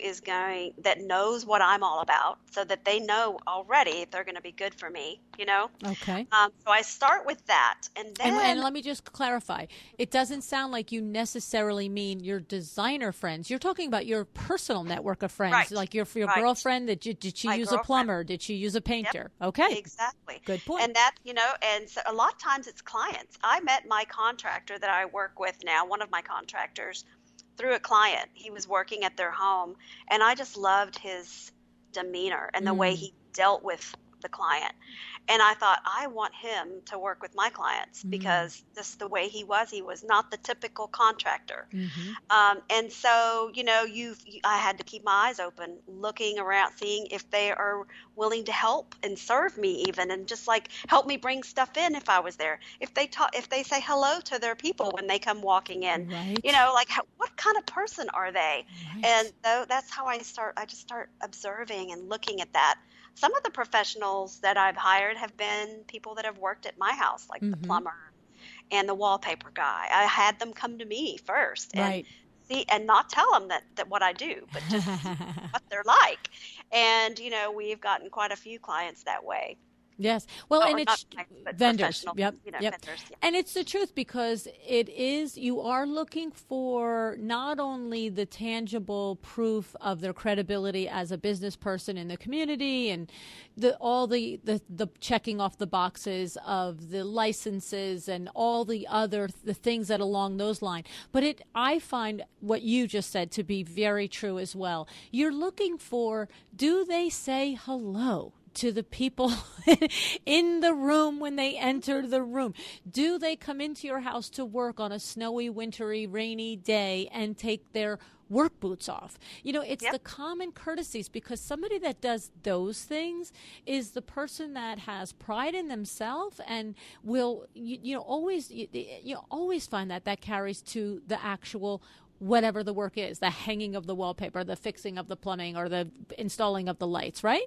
that knows what I'm all about, so that they know already if they're going to be good for me, Okay. So I start with that. And then. And let me just clarify. It doesn't sound like you necessarily mean your designer friends. You're talking about your personal network of friends, right. Like your girlfriend. Did she use a plumber? Did she use a painter? Yep. Okay. Exactly. Good point. And that, and so a lot of times it's clients. I met my contractor that I work with now, one of my contractors, through a client. He was working at their home, and I just loved his demeanor and the way he dealt with the client. And I thought, I want him to work with my clients, because just the way he was not the typical contractor. And so, I had to keep my eyes open, looking around, seeing if they are willing to help and serve me even, and just like help me bring stuff in if I was there. If they say hello to their people when they come walking in, right. What kind of person are they? Right. And so that's how I just start observing and looking at that. Some of the professionals that I've hired have been people that have worked at my house, like the plumber and the wallpaper guy. I had them come to me first and see, and not tell them that what I do, but just what they're like. And, we've gotten quite a few clients that way. Yes. Well, and it's vendors. Yep. Yep. Vendors, yeah. And it's the truth, because you are looking for not only the tangible proof of their credibility as a business person in the community, and all the checking off the boxes of the licenses and all the things that along those lines. But I find what you just said to be very true as well. You're looking for, do they say hello to the people in the room when they enter the room? Do they come into your house to work on a snowy, wintry, rainy day and take their work boots off? It's the common courtesies, because somebody that does those things is the person that has pride in themselves and will always find that carries to the actual whatever the work is, the hanging of the wallpaper, the fixing of the plumbing, or the installing of the lights, right?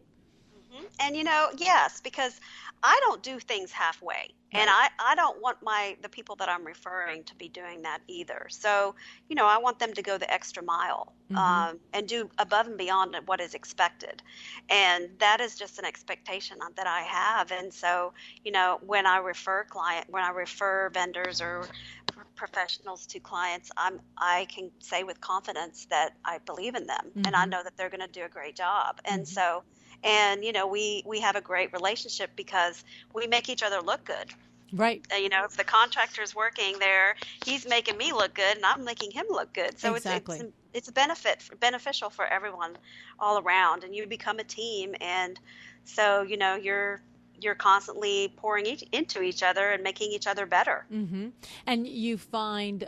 And yes, because I don't do things halfway. And I don't want the people that I'm referring to be doing that either. So, I want them to go the extra mile, and do above and beyond what is expected. And that is just an expectation that I have. And so, when I refer vendors or professionals to clients, I can say with confidence that I believe in them, and I know that they're going to do a great job. And so, and we have a great relationship because we make each other look good. Right. If the contractor's working there, he's making me look good, and I'm making him look good. So exactly. it's beneficial for everyone all around, and you become a team. And so you're constantly pouring into each other and making each other better. And you find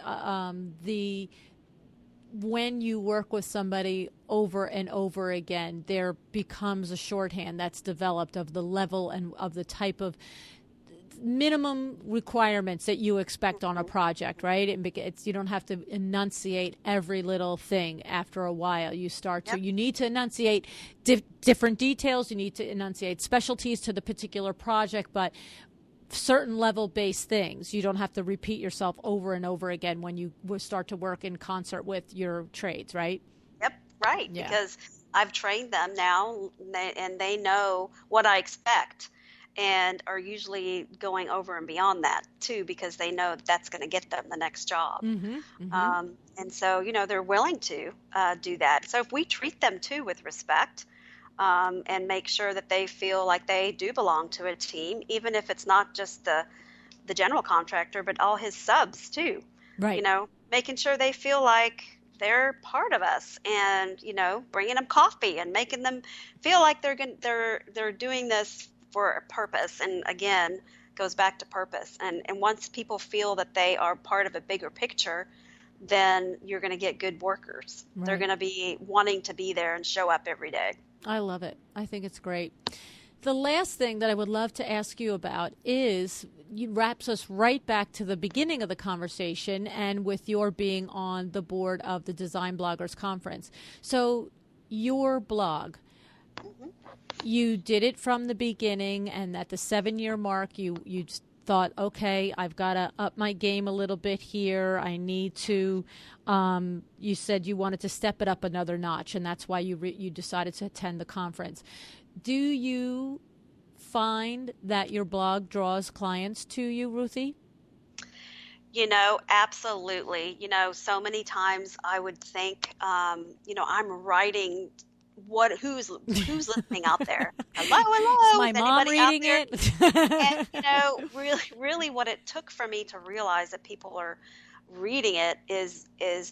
when you work with somebody over and over again, there becomes a shorthand that's developed of the level and of the type of minimum requirements that you expect on a project, right? You don't have to enunciate every little thing. After a while, you start to, you need to enunciate different details. You need to enunciate specialties to the particular project, but certain level-based things. You don't have to repeat yourself over and over again when you start to work in concert with your trades, right? Yep, right. Yeah. Because I've trained them now, and they know what I expect, and are usually going over and beyond that too, because they know that's going to get them the next job. And so, they're willing to do that. So if we treat them too with respect, and make sure that they feel like they do belong to a team, even if it's not just the general contractor, but all his subs too. Right. Making sure they feel like they're part of us, and bringing them coffee and making them feel like they're doing this for a purpose. And again, goes back to purpose. And once people feel that they are part of a bigger picture, then you're going to get good workers. Right. They're going to be wanting to be there and show up every day. I love it. I think it's great. The last thing that I would love to ask you about wraps us right back to the beginning of the conversation, and with your being on the board of the Design Bloggers Conference. So your blog, you did it from the beginning, and at the 7-year mark, you thought, okay, I've got to up my game a little bit here. I need to, you said you wanted to step it up another notch, and that's why you decided to attend the conference. Do you find that your blog draws clients to you, Ruthie? Absolutely. So many times I would think, I'm writing who's listening out there? Hello. Is my mom reading it? And really what it took for me to realize that people are reading it is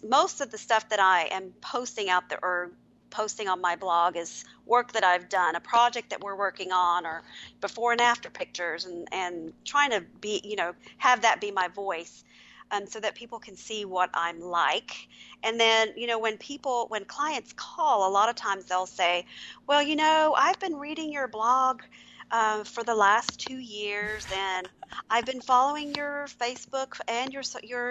most of the stuff that I am posting out there or posting on my blog is work that I've done, a project that we're working on, or before and after pictures, and trying to be, have that be my voice. So that people can see what I'm like. And then, when clients call, a lot of times they'll say, well, I've been reading your blog for the last 2 years, and I've been following your Facebook and your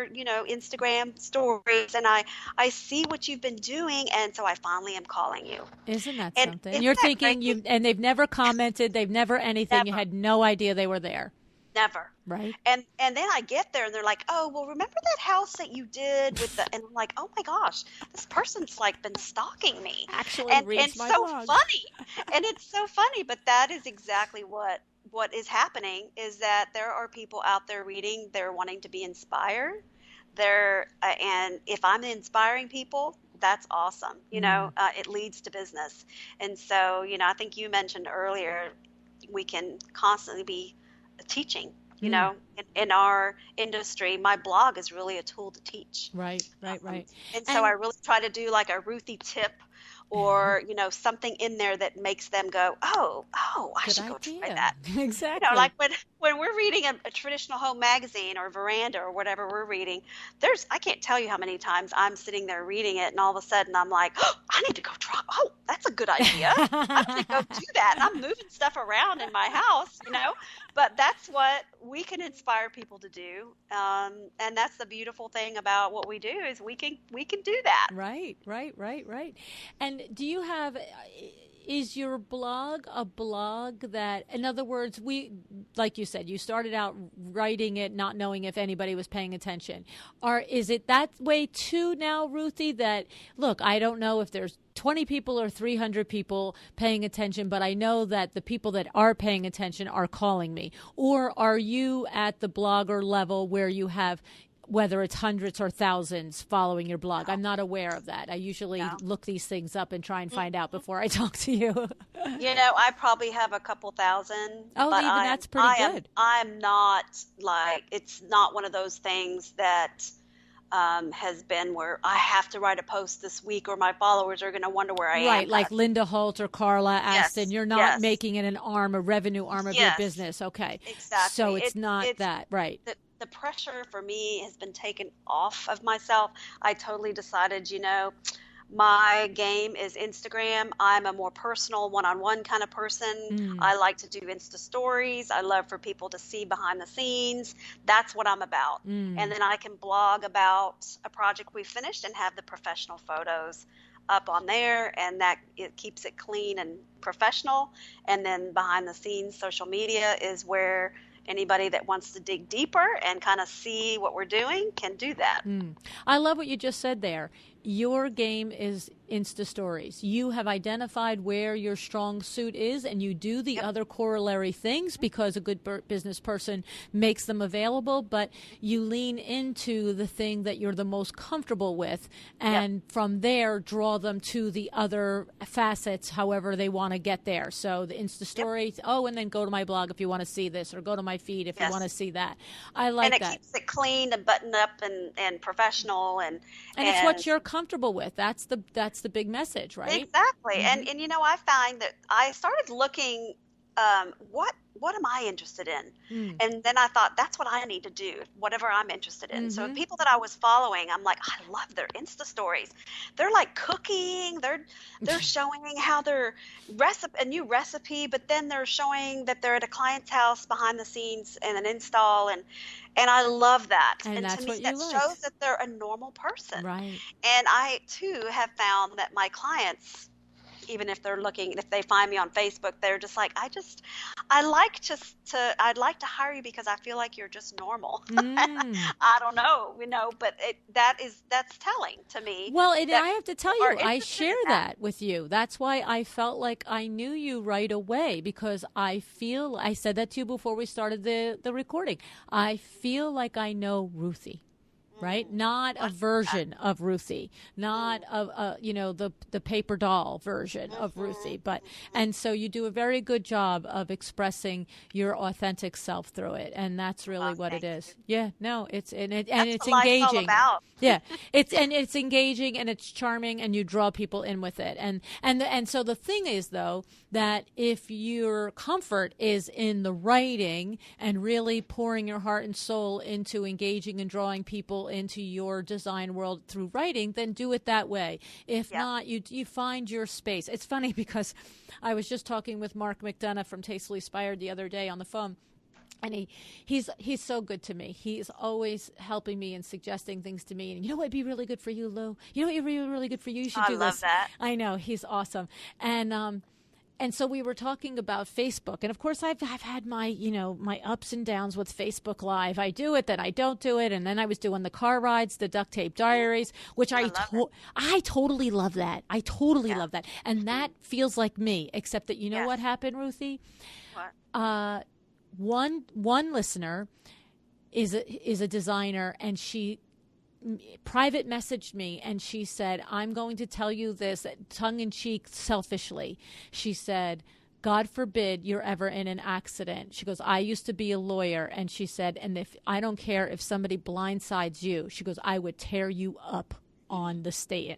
Instagram stories, and I see what you've been doing, and so I finally am calling you. Isn't that something? And you're thinking and they've never commented, they've never anything, never. You had no idea they were there. Never. Right. And then I get there and they're like, oh, well, remember that house that you did with and I'm like, oh my gosh, this person's like been stalking me. Actually and reads my so blog. Funny. And it's so funny, but that is exactly what is happening, is that there are people out there reading, they're wanting to be inspired. And if I'm inspiring people, that's awesome. It leads to business. And so, I think you mentioned earlier, we can constantly be teaching, in our industry. My blog is really a tool to teach. Right. And so I really try to do like a Ruthie tip, or something in there that makes them go, oh, I should go try that. Exactly. Like when we're reading a traditional home magazine or Veranda or whatever we're reading, I can't tell you how many times I'm sitting there reading it, and all of a sudden I'm like, oh, I need to go try. Oh, that's a good idea. I'm going to go do that. And I'm moving stuff around in my house, But that's what we can inspire people to do, and that's the beautiful thing about what we do, is we can do that. Right. And do you have, is your blog a blog that, in other words, like you said, you started out writing it not knowing if anybody was paying attention. Is it that way too now, Ruthie, that, look, I don't know if there's 20 people or 300 people paying attention, but I know that the people that are paying attention are calling me? Or are you at the blogger level where you have, whether it's hundreds or thousands following your blog? I'm not aware of that. I usually look these things up and try and find out before I talk to you. I probably have a couple thousand. Oh, but even that's pretty good. I'm not like, it's not one of those things that has been where I have to write a post this week or my followers are going to wonder where I am. Right, like Linda Holt or Carla Aston. You're not making it a revenue arm of your business. Okay. Exactly. So it's not that, right. The pressure for me has been taken off of myself. I totally decided, my game is Instagram. I'm a more personal, one-on-one kind of person. I like to do Insta stories. I love for people to see behind the scenes. That's what I'm about. And then I can blog about a project we finished and have the professional photos up on there, and that it keeps it clean and professional. And then behind the scenes, social media is where anybody that wants to dig deeper and kind of see what we're doing can do that. I love what you just said there. Your game is Insta stories. You have identified where your strong suit is, and you do the other corollary things because a good business person makes them available, but you lean into the thing that you're the most comfortable with, and from there draw them to the other facets however they want to get there. So the Insta stories, and then go to my blog if you want to see this, or go to my feed if you want to see that. I like that. And it keeps it clean and buttoned up and professional, and it's what you're comfortable with. That's the big message, right? Exactly. And I find that I started looking what am I interested in? And then I thought, that's what I need to do, whatever I'm interested in. So the people that I was following, I'm like, I love their Insta stories. They're like cooking. They're showing how their a new recipe, but then they're showing that they're at a client's house behind the scenes in an install, and I love that. And to me, that shows that they're a normal person. Right. And I too have found that my clients, even if if they find me on Facebook, they're just like, I'd like to hire you because I feel like you're just normal. I don't know, but that's telling to me. Well, and I have to tell you, I share that with you. That's why I felt like I knew you right away, because I said that to you before we started the recording. I feel like I know Ruthie. Right? Not a version of Ruthie, not the paper doll version of Ruthie, and so you do a very good job of expressing your authentic self through it, and that's really what it is. Yeah, no, it's it's engaging. Yeah, it's engaging and it's charming, and you draw people in with it, and so the thing is though that if your comfort is in the writing and really pouring your heart and soul into engaging and drawing people into your design world through writing, then do it that way. If not, you find your space. It's funny because I was just talking with Mark McDonough from Tastefully Inspired the other day on the phone. And he's so good to me. He's always helping me and suggesting things to me. And you know what would be really good for you, Lou? You know what would be really good for you? You should do this. I love that. I know. He's awesome. And so we were talking about Facebook, and of course I've had my my ups and downs with Facebook Live. I do it, then I don't do it, and then I was doing the car rides, the duct tape diaries, which I totally love that. I totally love that, and that feels like me. Except that what happened, Ruthie? What? One listener is a designer, and she private messaged me, and she said, I'm going to tell you this tongue-in-cheek, selfishly. She said, God forbid you're ever in an accident. She goes, I used to be a lawyer. And she said, and if I don't care if somebody blindsides you, she goes, I would tear you up on the stand.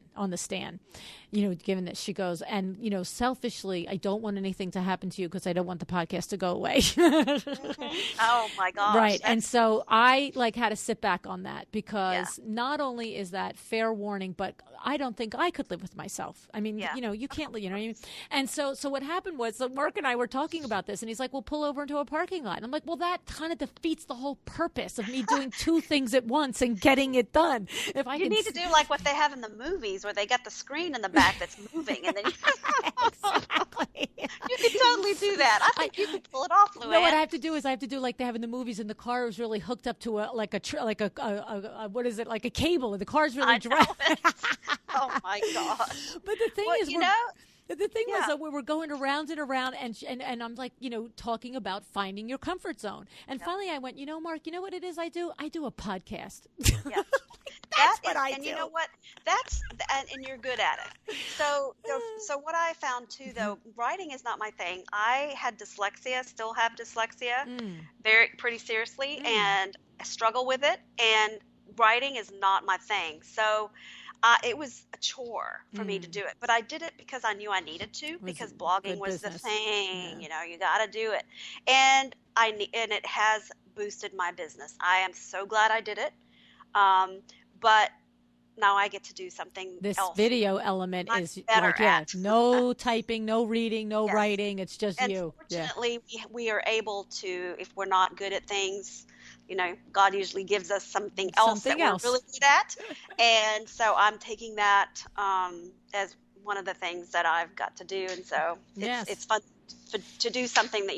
Given that, she goes, and selfishly, I don't want anything to happen to you because I don't want the podcast to go away. Oh my gosh. Right. And so I had to sit back on that, because not only is that fair warning, but I don't think I could live with myself. I mean, you can't live, what I mean? And so what happened was, Mark and I were talking about this, and he's like, well, pull over into a parking lot. And I'm like, well, that kind of defeats the whole purpose of me doing two things at once and getting it done. If I need to do like what like they have in the movies where they got the screen in the back that's moving, and then Exactly. you could totally do that. I think you could pull it off, Luann. No, what I have to do is like they have in the movies, and the car is really hooked up to a what is it, like a cable, and the car's really dry. Oh my gosh! But the thing is, the thing was Yeah. that we were going around and around, and I'm like, talking about finding your comfort zone. And finally I went, Mark, you know what it is I do? I do a podcast. Yeah. That's what I do. And you know what? And you're good at it. So what I found too, though, writing is not my thing. I had dyslexia, still have dyslexia, pretty seriously, and I struggle with it. And writing is not my thing. So it was a chore for me to do it, but I did it because I knew I needed to, because blogging was the thing. Yeah. You got to do it, and it has boosted my business. I am so glad I did it. But now I get to do something this else. Video element is better at. No typing, no reading, no Yes. writing. It's just And you. fortunately, we are able to, if we're not good at things, God usually gives us something else that we're really good at. And so I'm taking that as one of the things that I've got to do. And so it's fun to do something that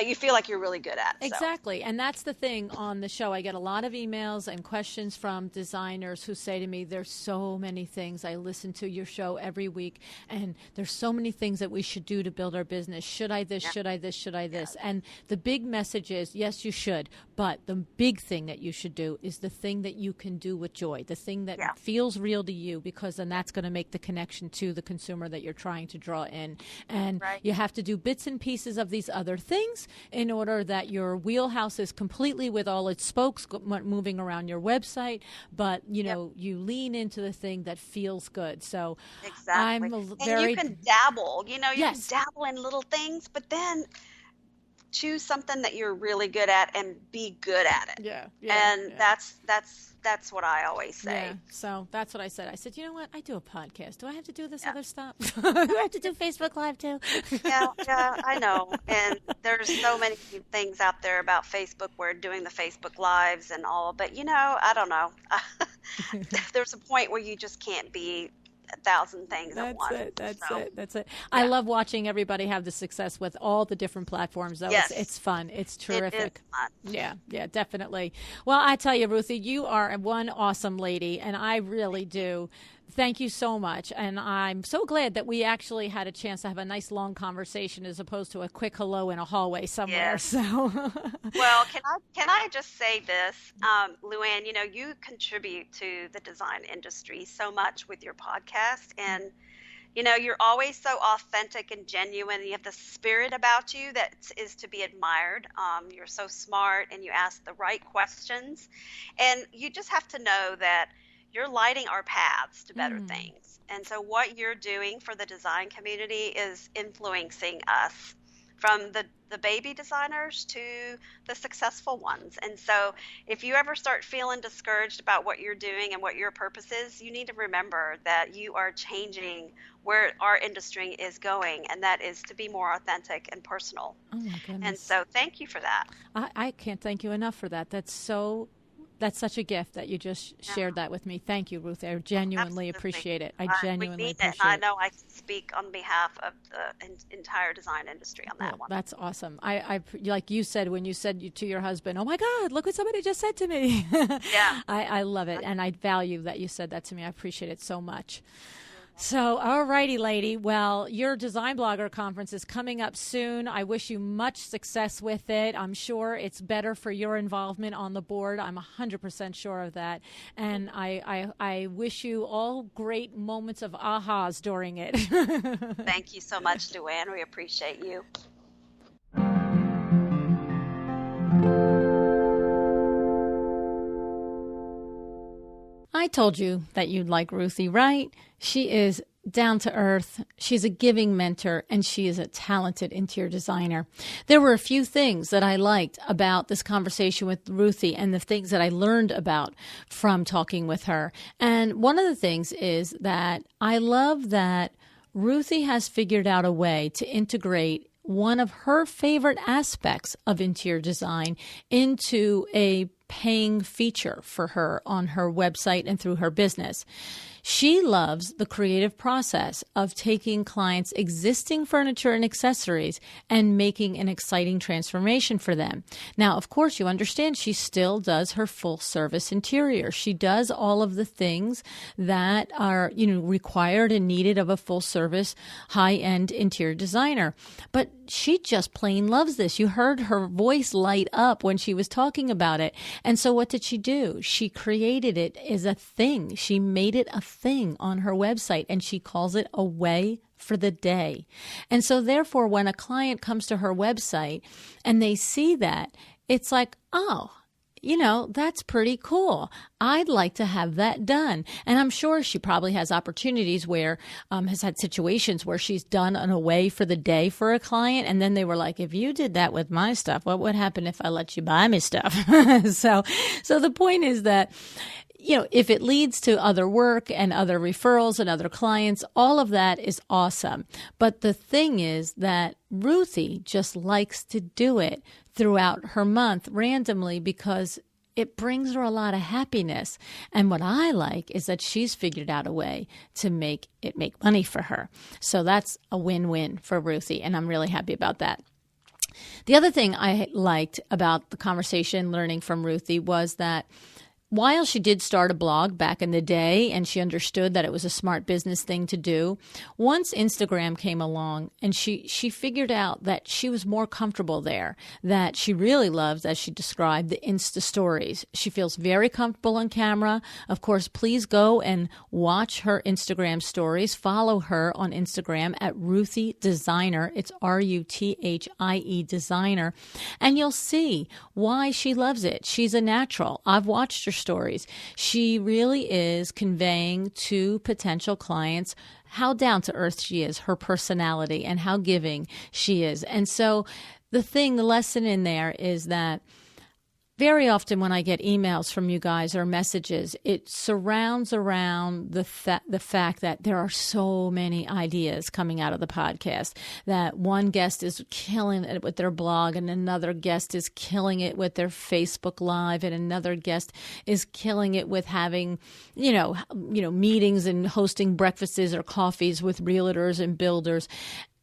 you feel like you're really good at. Exactly. And that's the thing on the show. I get a lot of emails and questions from designers who say to me, there's so many things. I listen to your show every week, and there's so many things that we should do to build our business. Should I this? Should I this? Should I this? And the big message is, yes, you should. But the big thing that you should do is the thing that you can do with joy, the thing that feels real to you, because then that's going to make the connection to the consumer that you're trying to draw in. And you have to do bits and pieces of these other things in order that your wheelhouse is completely with all its spokes moving around your website, but you lean into the thing that feels good. So exactly. And you can dabble, you can dabble in little things, but then choose something that you're really good at and be good at it. That's what I always say. Yeah. So that's what I said. I said, you know what? I do a podcast. Do I have to do this other stuff? Do I have to do Facebook Live too? Yeah, I know. And there's so many things out there about Facebook. We're doing the Facebook Lives and all, but I don't know. There's a point where you just can't be 1,000 things at once. That's it. I love watching everybody have the success with all the different platforms, though. Yes. It's fun. It's terrific. It is fun. Yeah, definitely. Well, I tell you, Ruthie, you are one awesome lady, and I really do. Thank you so much. And I'm so glad that we actually had a chance to have a nice long conversation as opposed to a quick hello in a hallway somewhere. Yes. So, well, can I just say this, Luann, you contribute to the design industry so much with your podcast, and you're always so authentic and genuine. You have the spirit about you that is to be admired. You're so smart, and you ask the right questions, and you just have to know that you're lighting our paths to better things. And so what you're doing for the design community is influencing us, from the baby designers to the successful ones. And so if you ever start feeling discouraged about what you're doing and what your purpose is, you need to remember that you are changing where our industry is going, and that is to be more authentic and personal. oh my goodness. And so thank you for that. I can't thank you enough for that. That's such a gift that you just shared that with me. Thank you, Ruth. I genuinely appreciate it. I genuinely appreciate it. I know I can speak on behalf of the entire design industry on that one. That's awesome. I like you said, when you said to your husband, "Oh my God, look what somebody just said to me." Yeah. I love it, and I value that you said that to me. I appreciate it so much. So, all righty, lady. Well, your Design Blogger Conference is coming up soon. I wish you much success with it. I'm sure it's better for your involvement on the board. I'm 100% sure of that. And I wish you all great moments of ahas during it. Thank you so much, Luann. We appreciate you. I told you that you'd like Ruthie, right? She is down to earth. She's a giving mentor, and she is a talented interior designer. There were a few things that I liked about this conversation with Ruthie and the things that I learned about from talking with her. And one of the things is that I love that Ruthie has figured out a way to integrate one of her favorite aspects of interior design into a paying feature for her on her website and through her business. She loves the creative process of taking clients' existing furniture and accessories and making an exciting transformation for them. Now, of course, you understand she still does her full service interior. She does all of the things that are, required and needed of a full service, high-end interior designer. But she just plain loves this. You heard her voice light up when she was talking about it. And so what did she do? She created it as a thing. She made it a thing on her website, and she calls it a way for the day. And so therefore, when a client comes to her website and they see that, it's like, oh, that's pretty cool. I'd like to have that done. And I'm sure she probably has opportunities where, has had situations where she's done an away for the day for a client. And then they were like, if you did that with my stuff, what would happen if I let you buy me stuff? So the point is that, if it leads to other work and other referrals and other clients, all of that is awesome. But the thing is that Ruthie just likes to do it throughout her month randomly because it brings her a lot of happiness. And what I like is that she's figured out a way to make it make money for her. So that's a win-win for Ruthie, and I'm really happy about that. The other thing I liked about the conversation learning from Ruthie was that while she did start a blog back in the day and she understood that it was a smart business thing to do, once Instagram came along and she figured out that she was more comfortable there, that she really loves, as she described, the Insta stories. She feels very comfortable on camera. Of course, please go and watch her Instagram stories. Follow her on Instagram at Ruthie Designer. It's RUTHIE Designer. And you'll see why she loves it. She's a natural. I've watched her stories. She really is conveying to potential clients how down to earth she is, her personality, and how giving she is. And so the lesson in there is that very often when I get emails from you guys or messages, it surrounds around the fact that there are so many ideas coming out of the podcast, that one guest is killing it with their blog and another guest is killing it with their Facebook Live and another guest is killing it with having, meetings and hosting breakfasts or coffees with realtors and builders.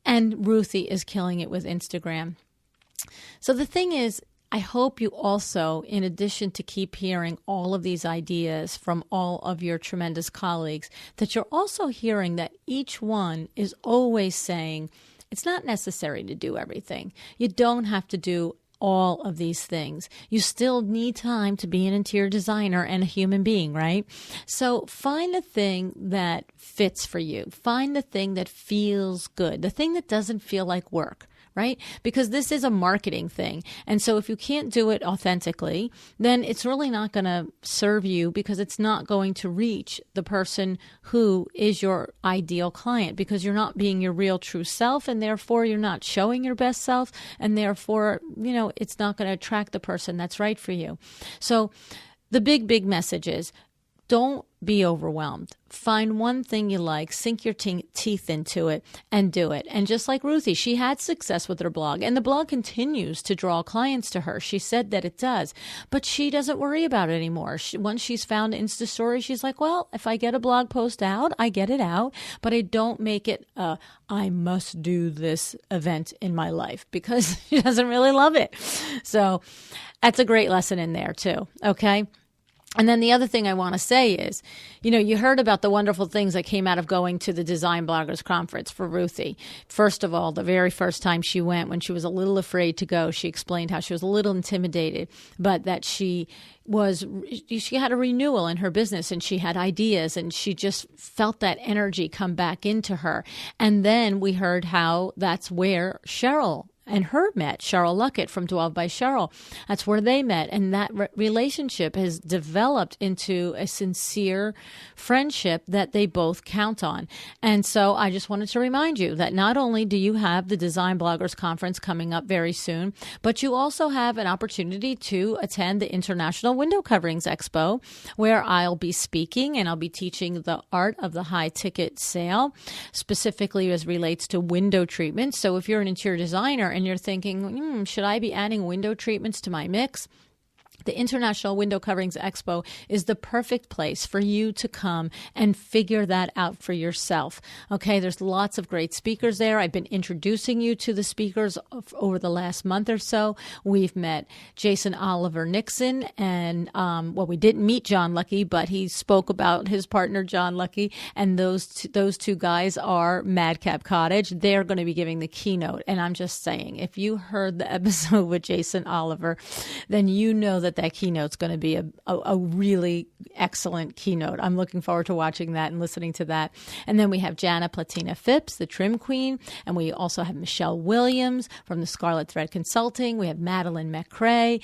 And Ruthie is killing it with Instagram. So the thing is, I hope you also, in addition to keep hearing all of these ideas from all of your tremendous colleagues, that you're also hearing that each one is always saying, it's not necessary to do everything. You don't have to do all of these things. You still need time to be an interior designer and a human being, right? So find the thing that fits for you. Find the thing that feels good, the thing that doesn't feel like work. Right? Because this is a marketing thing. And so if you can't do it authentically, then it's really not going to serve you because it's not going to reach the person who is your ideal client because you're not being your real true self and therefore you're not showing your best self and therefore, it's not going to attract the person that's right for you. So the big message is don't be overwhelmed. Find one thing you like, sink your teeth into it, and do it. And just like Ruthie, she had success with her blog, and the blog continues to draw clients to her. She said that it does, but she doesn't worry about it anymore. Once she's found Insta Story, she's like, well, if I get a blog post out, I get it out, but I don't make it I must do this event in my life because she doesn't really love it. So that's a great lesson in there too, okay? And then the other thing I want to say is, you heard about the wonderful things that came out of going to the Design Bloggers Conference for Ruthie. First of all, the very first time she went, when she was a little afraid to go, she explained how she was a little intimidated, but that she had a renewal in her business and she had ideas and she just felt that energy come back into her. And then we heard how that's where Cheryl and her met, Cheryl Luckett from 12 by Cheryl. That's where they met. And that relationship has developed into a sincere friendship that they both count on. And so I just wanted to remind you that not only do you have the Design Bloggers Conference coming up very soon, but you also have an opportunity to attend the International Window Coverings Expo, where I'll be speaking and I'll be teaching the art of the high ticket sale, specifically as relates to window treatment. So if you're an interior designer and you're thinking, should I be adding window treatments to my mix? The International Window Coverings Expo is the perfect place for you to come and figure that out for yourself. Okay, there's lots of great speakers there. I've been introducing you to the speakers over the last month or so. We've met Jason Oliver Nixon, and we didn't meet John Lucky, but he spoke about his partner John Lucky, and those two guys are Madcap Cottage. They're going to be giving the keynote, and I'm just saying, if you heard the episode with Jason Oliver, then you know that keynote's going to be a really excellent keynote. I'm looking forward to watching that and listening to that. And then we have Jana Platina Phipps, the trim queen, and we also have Michelle Williams from the Scarlet Thread Consulting. We have Madeline McRae.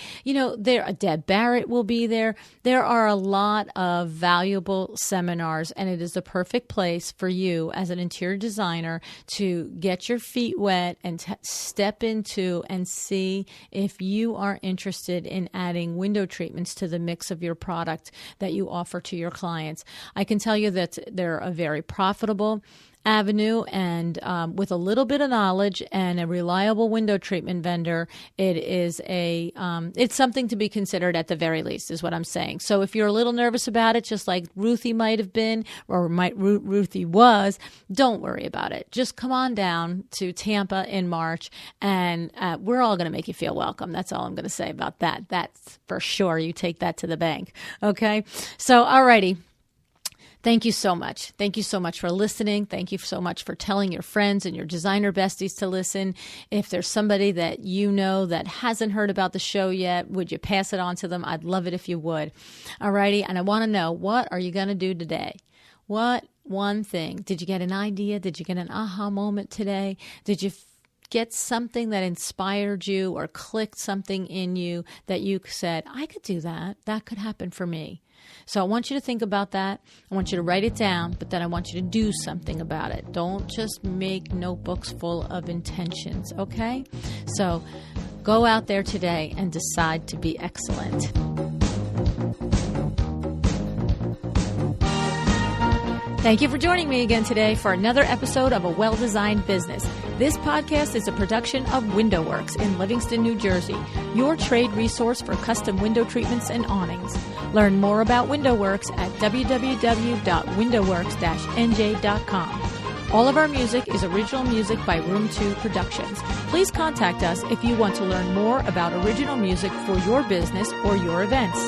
Deb Barrett will be there. There are a lot of valuable seminars, and it is the perfect place for you as an interior designer to get your feet wet and step into and see if you are interested in adding window treatments to the mix of your product that you offer to your clients. I can tell you that they're a very profitable avenue, and with a little bit of knowledge and a reliable window treatment vendor, it's something to be considered at the very least, is what I'm saying. So if you're a little nervous about it, just like Ruthie might have been, or Ruthie was, don't worry about it. Just come on down to Tampa in March, and we're all going to make you feel welcome. That's all I'm going to say about that. That's for sure. You take that to the bank. Okay. So, alrighty. Thank you so much. Thank you so much for listening. Thank you so much for telling your friends and your designer besties to listen. If there's somebody that you know that hasn't heard about the show yet, would you pass it on to them? I'd love it if you would. Alrighty. And I want to know, what are you going to do today? What one thing? Did you get an idea? Did you get an aha moment today? Did you get something that inspired you or clicked something in you that you said, I could do that. That could happen for me. So I want you to think about that. I want you to write it down, but then I want you to do something about it. Don't just make notebooks full of intentions, okay? So go out there today and decide to be excellent. Thank you for joining me again today for another episode of A Well-Designed Business. This podcast is a production of WindowWorks in Livingston, New Jersey, your trade resource for custom window treatments and awnings. Learn more about WindowWorks at www.windowworks-nj.com. All of our music is original music by Room 2 Productions. Please contact us if you want to learn more about original music for your business or your events.